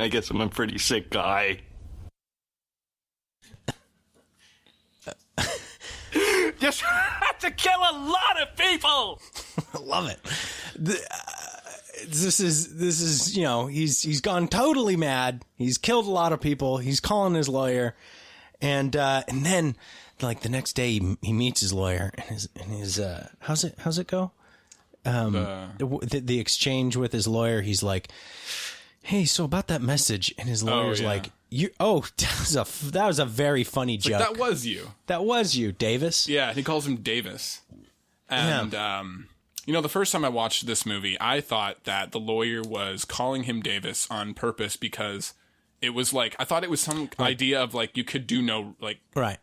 guess I'm a pretty sick guy. Just had to kill a lot of people! I love it. This is, you know, he's gone totally mad. He's killed a lot of people. He's calling his lawyer. And then, like, the next day he meets his lawyer and his how's it go? The exchange with his lawyer, he's like, hey, so about that message, and his lawyer's like, that was a very funny joke. Like, that was you. That was you, Davis. Yeah, he calls him Davis. And, you know, the first time I watched this movie, I thought that the lawyer was calling him Davis on purpose because it was like, I thought it was some idea of like, you could do no, like. Right.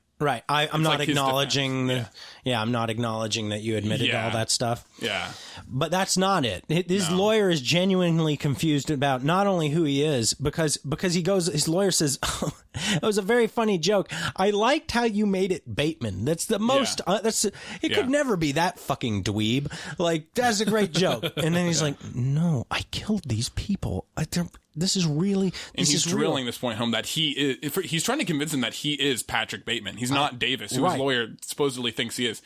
I'm not like acknowledging I'm not acknowledging that you admitted all that stuff. Yeah. But that's not it. His lawyer is genuinely confused about not only who he is, because his lawyer says, oh, it was a very funny joke. I liked how you made it Bateman. That's the most, could never be that fucking dweeb. Like, that's a great joke. And then he's like, no, I killed these people. This is really, and he's drilling this point home that he's trying to convince him that he is Patrick Bateman. He's not Davis, who his lawyer supposedly thinks he is.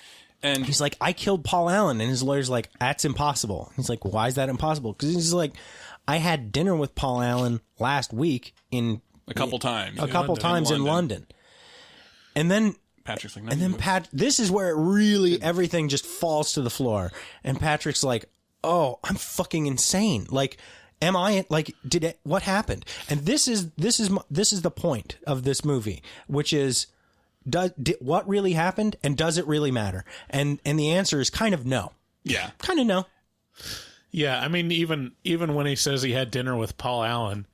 And he's like, I killed Paul Allen. And his lawyer's like, that's impossible. He's like, why is that impossible? Because he's like, I had dinner with Paul Allen last week a couple times in London. And then Patrick's like, this is where it really, everything just falls to the floor. And Patrick's like, oh, I'm fucking insane. Like, am I like, what happened? And this is the point of this movie, which is, what really happened, and does it really matter? And the answer is kind of no. Yeah. Kind of no. Yeah, I mean, even when he says he had dinner with Paul Allen,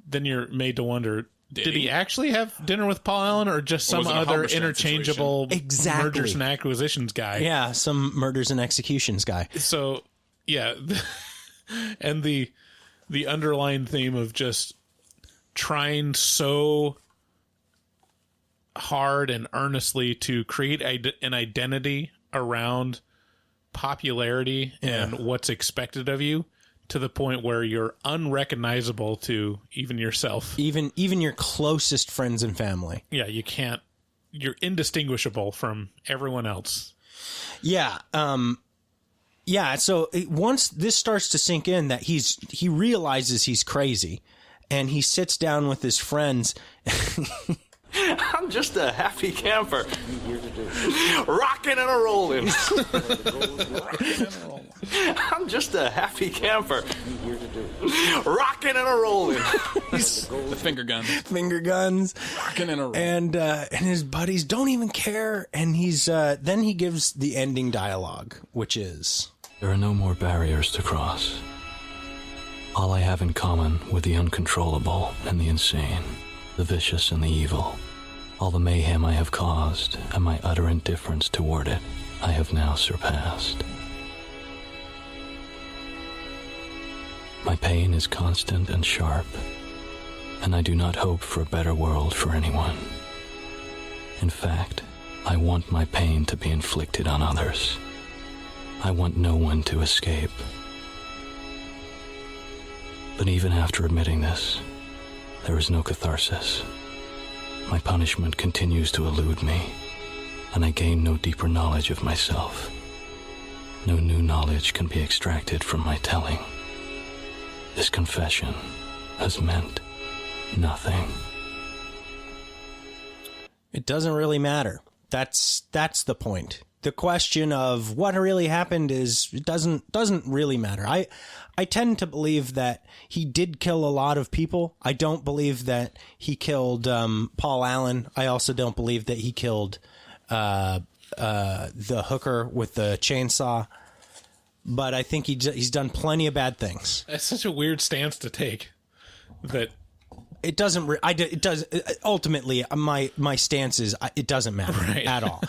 then you're made to wonder, did he actually have dinner with Paul Allen, or just some other interchangeable mergers and acquisitions guy? Yeah, some murders and executions guy. So, yeah. And the underlying theme of just trying so hard and earnestly to create an identity around popularity and what's expected of you, to the point where you're unrecognizable to even yourself, even your closest friends and family. Yeah, you're indistinguishable from everyone else. Yeah. So once this starts to sink in that he realizes he's crazy, and he sits down with his friends. I'm just a happy camper. Rocking and a rolling. I'm just a happy camper. Rocking and a rolling. The finger guns. Rocking and a rolling. And his buddies don't even care. And then he gives the ending dialogue, which is, there are no more barriers to cross. All I have in common with the uncontrollable and the insane, the vicious and the evil, All the mayhem I have caused and my utter indifference toward it, I have now surpassed. My pain is constant and sharp, and I do not hope for a better world for anyone. In fact, I want my pain to be inflicted on others. I want no one to escape. But even after admitting this, there is no catharsis. My punishment continues to elude me, and I gain no deeper knowledge of myself. No new knowledge can be extracted from my telling. This confession has meant nothing. It doesn't really matter. That's the point. The question of what really happened is it doesn't really matter. I tend to believe that he did kill a lot of people. I don't believe that he killed Paul Allen. I also don't believe that he killed the hooker with the chainsaw. But I think he's done plenty of bad things. That's such a weird stance to take. That it doesn't. It does. Ultimately, my stance is it doesn't matter at all.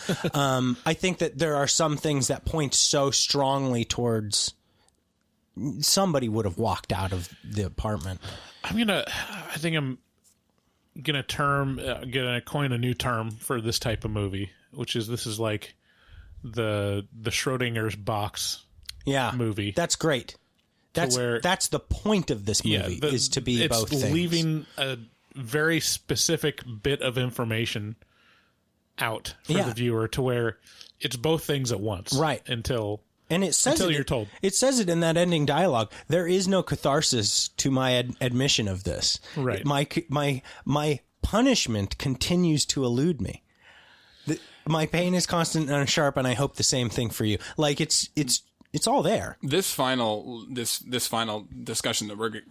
I think that there are some things that point so strongly towards somebody would have walked out of the apartment. I think I'm gonna coin a new term for this type of movie, which is this is like the Schrodinger's box. Movie. That's great. That's the point of this movie, is to be both things. It's leaving a very specific bit of information out for the viewer to where it's both things at once. Right. Until you're told. It says it in that ending dialogue. There is no catharsis to my admission of this. Right. My punishment continues to elude me. My pain is constant and sharp, and I hope the same thing for you. Like it's all there. This final discussion that we're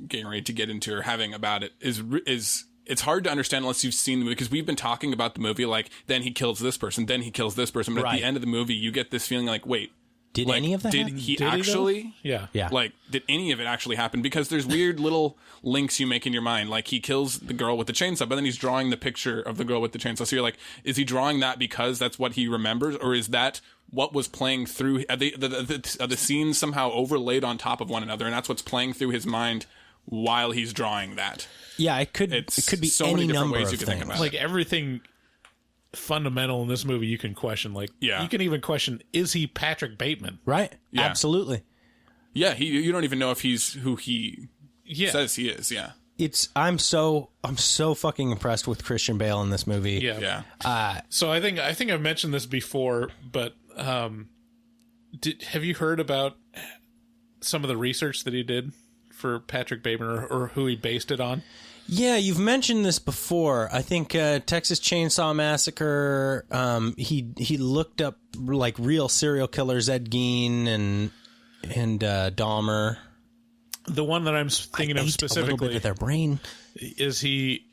getting ready to get into or having about it is it's hard to understand unless you've seen the movie, because we've been talking about the movie like then he kills this person, then he kills this person, but at the end of the movie you get this feeling like, wait, did any of that happen? Yeah. Like, did any of it actually happen? Because there's weird little links you make in your mind. Like, he kills the girl with the chainsaw, but then he's drawing the picture of the girl with the chainsaw. So you're like, is he drawing that because that's what he remembers? Or is that what was playing through? Are the scenes somehow overlaid on top of one another? And that's what's playing through his mind while he's drawing that? Yeah, it could be so any many different number ways of you can things. think about like it. everything fundamental in this movie you can question. Like, you can even question, is he Patrick Bateman? Right. Yeah. Absolutely. Yeah, you don't even know if he's who he says he is. Yeah. I'm so fucking impressed with Christian Bale in this movie. Yeah. So I think I've mentioned this before, but have you heard about some of the research that he did for Patrick Bateman, or who he based it on? Yeah, you've mentioned this before. I think Texas Chainsaw Massacre. He looked up like real serial killers, Ed Gein and Dahmer. The one that I'm thinking of specifically, a little bit of their brain, is he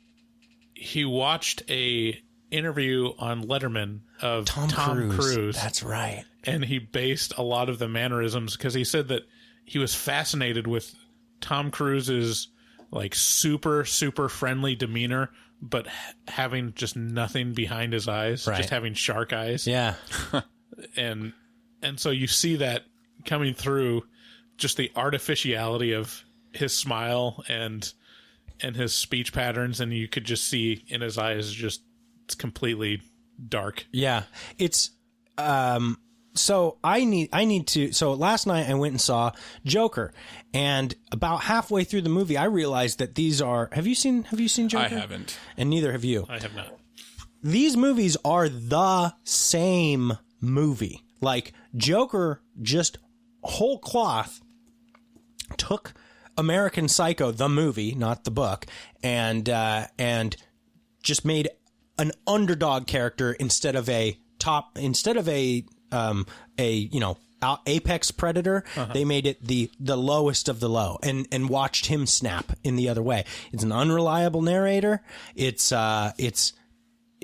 watched a interview on Letterman of Tom Cruise. That's right, and he based a lot of the mannerisms, because he said that he was fascinated with Tom Cruise's like super friendly demeanor, but having just nothing behind his eyes, just having shark eyes. Yeah. and so you see that coming through, just the artificiality of his smile and his speech patterns, and you could just see in his eyes it's completely dark. Yeah. It's so I need to. So last night I went and saw Joker, and about halfway through the movie I realized that these are. Have you seen Joker? I haven't, and neither have you. I have not. These movies are the same movie. Like, Joker just whole cloth took American Psycho, the movie, not the book, and just made an underdog character instead of a apex predator. They made it the lowest of the low, and watched him snap in the other way. It's an unreliable narrator. It's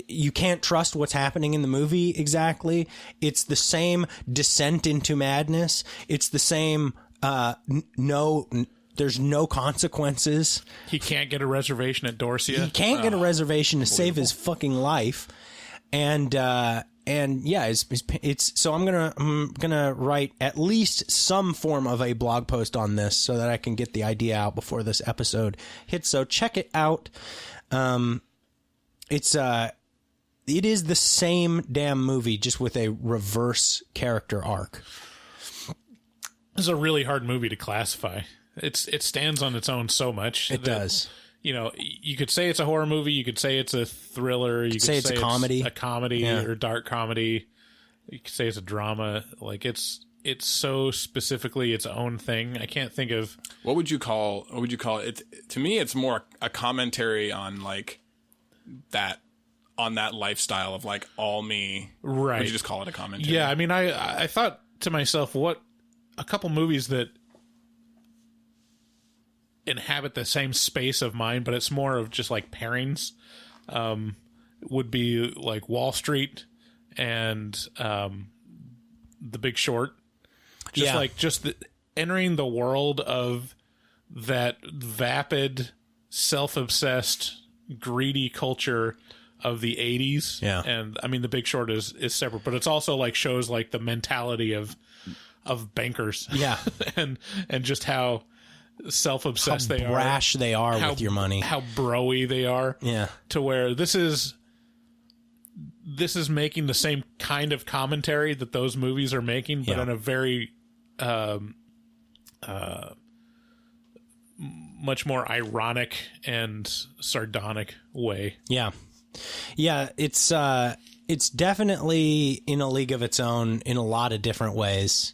you can't trust what's happening in the movie exactly. It's the same descent into madness. It's the same no There's no consequences. He can't get a reservation at Dorsia. He can't get a reservation to save his fucking life. And yeah, it's so I'm gonna write at least some form of a blog post on this so that I can get the idea out before this episode hits. So check it out. It is the same damn movie, just with a reverse character arc. This is a really hard movie to classify. It stands on its own so much. It does. You know, you could say it's a horror movie. You could say it's a thriller. You could say it's a comedy, or dark comedy. You could say it's a drama. Like it's so specifically its own thing. I can't think of what would you call it. To me, it's more a commentary on like that lifestyle of like all me. Right? Would you just call it a commentary? Yeah. I mean, I thought to myself, what a couple movies that inhabit the same space of mine, but it's more of just like pairings, would be like Wall Street and The Big Short. Entering the world of that vapid, self-obsessed, greedy culture of the 80s. Yeah. And I mean, The Big Short is separate, but it's also like shows like the mentality of bankers. Yeah. and just how self-obsessed they are, how brash they are with your money, how broy they are. Yeah. To where this is making the same kind of commentary that those movies are making, but in a very much more ironic and sardonic way. Yeah. Yeah, it's definitely in a league of its own in a lot of different ways.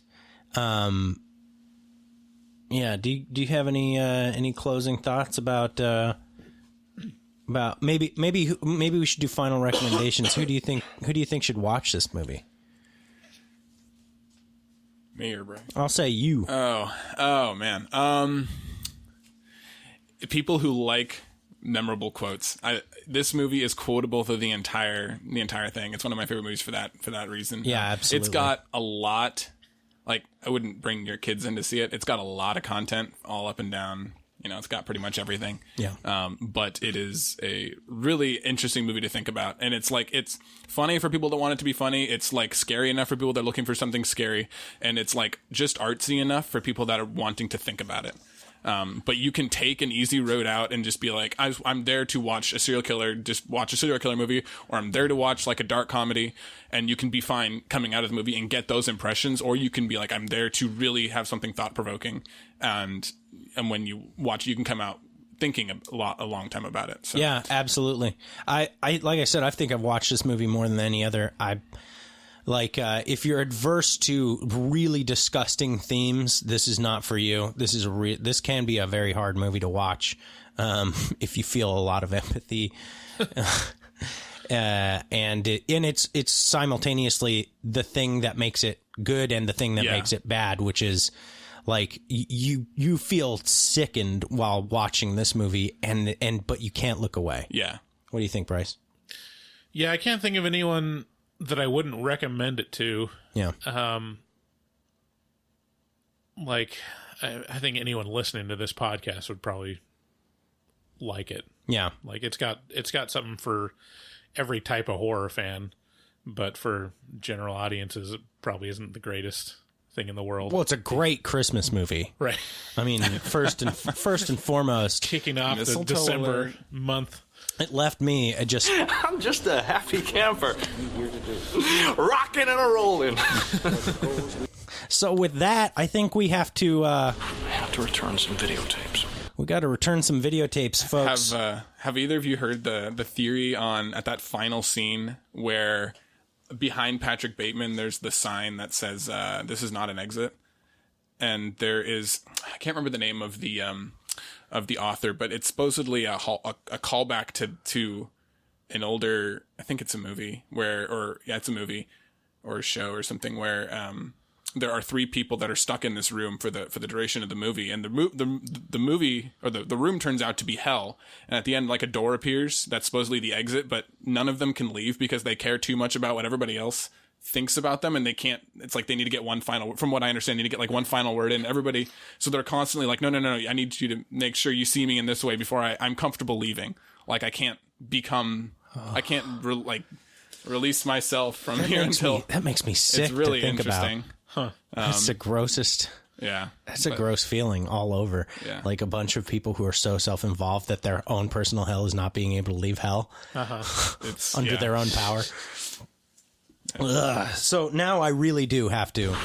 Yeah, do you have any closing thoughts about maybe we should do final recommendations? Who do you think should watch this movie? Me or Brian? I'll say you. Oh man. People who like memorable quotes. This movie is quotable through the entire thing. It's one of my favorite movies for that reason. Yeah, absolutely. It's got a lot. Like, I wouldn't bring your kids in to see it. It's got a lot of content all up and down. You know, it's got pretty much everything. Yeah. But it is a really interesting movie to think about. And it's like, it's funny for people that want it to be funny. It's like scary enough for people that are looking for something scary. And it's like just artsy enough for people that are wanting to think about it. But you can take an easy road out and just be like, I'm there to watch a serial killer, just watch a serial killer movie, or I'm there to watch like a dark comedy, and you can be fine coming out of the movie and get those impressions, or you can be like, I'm there to really have something thought provoking, and when you watch, you can come out thinking a long time about it. So. Yeah, absolutely. I like I said, I think I've watched this movie more than any other. If you're adverse to really disgusting themes, this is not for you. This can be a very hard movie to watch if you feel a lot of empathy, and it's simultaneously the thing that makes it good and the thing that makes it bad, which is like you feel sickened while watching this movie, but you can't look away. Yeah. What do you think, Bryce? Yeah, I can't think of anyone that I wouldn't recommend it to. Yeah. I think anyone listening to this podcast would probably like it. Yeah. Like it's got something for every type of horror fan, but for general audiences, it probably isn't the greatest thing in the world. Well, it's a great Christmas movie. Right. I mean, first and foremost, kicking off the December month. It left me I'm just a happy camper. Rocking and a rolling. So with that, I think we have to return some videotapes. We got to return some videotapes, folks. Have either of you heard the theory at that final scene where behind Patrick Bateman there's the sign that says this is not an exit, and there is, I can't remember the name of the author, but it's supposedly a callback to an older, I think it's a movie it's a movie or a show or something where there are three people that are stuck in this room for the duration of the movie, and the movie or the room turns out to be hell, and at the end like a door appears that's supposedly the exit, but none of them can leave because they care too much about what everybody else thinks about them, and they can't. It's like they need to get one final. From what I understand, need to get like one final word in. Everybody, so they're constantly like, no. I need you to make sure you see me in this way before I'm comfortable leaving. Like I can't become. I can't release myself from here until that makes me sick. It's really to think interesting. About. That's the grossest. Yeah, that's a gross feeling all over. Yeah. Like a bunch of people who are so self-involved that their own personal hell is not being able to leave hell under their own power. So now I really do have to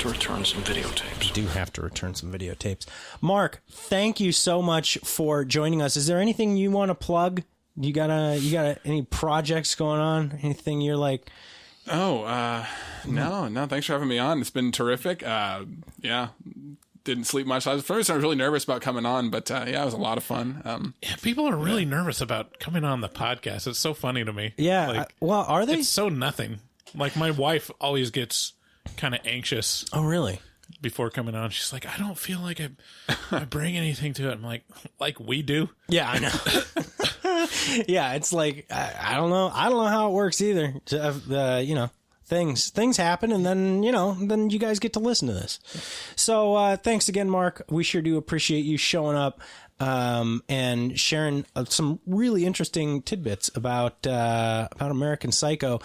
return some videotapes. Do have to return some videotapes. Mark, thank you so much for joining us. Is there anything you want to plug? You got any projects going on? Anything you're like? No. Thanks for having me on. It's been terrific. Didn't sleep much. First, I was really nervous about coming on, but it was a lot of fun. People are really nervous about coming on the podcast. It's so funny to me. Yeah. Well, are they? It's so nothing. Like my wife always gets kind of anxious. Oh, really? Before coming on, she's like, I don't feel like I bring anything to it. I'm like we do. Yeah, I know. Yeah, it's like I don't know how it works either. Things happen, and then you guys get to listen to this. So thanks again, Mark. We sure do appreciate you showing up and sharing some really interesting tidbits about American Psycho.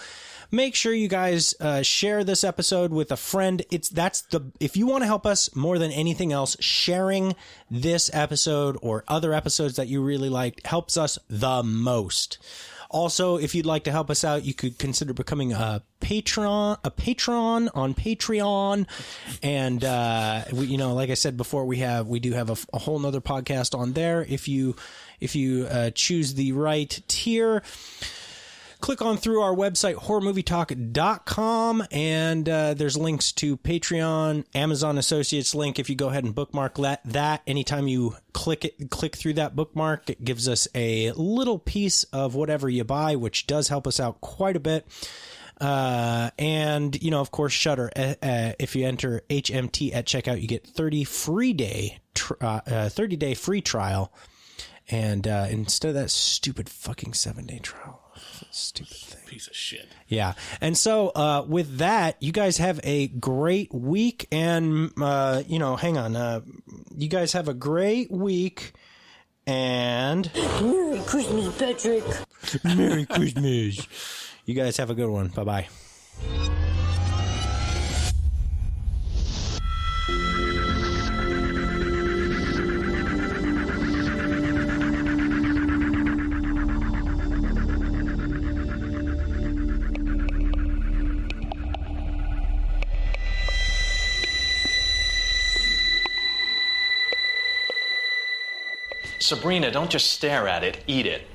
Make sure you guys share this episode with a friend. If you want to help us more than anything else, sharing this episode or other episodes that you really liked helps us the most. Also, if you'd like to help us out, you could consider becoming a patron on Patreon. And like I said before, we do have a whole nother podcast on there. If you choose the right tier, click on through our website, horrormovietalk.com, and there's links to Patreon, Amazon Associates link. If you go ahead and bookmark that, anytime you click through that bookmark, it gives us a little piece of whatever you buy, which does help us out quite a bit. And of course, Shudder. If you enter HMT at checkout, you get 30 day free trial, and instead of that stupid fucking 7-day trial. Stupid thing. Piece of shit. Yeah. And so with that, you guys have a great week, and hang on. You guys have a great week, and Merry Christmas, Patrick. Merry Christmas. You guys have a good one. Bye-bye. Sabrina, don't just stare at it, eat it.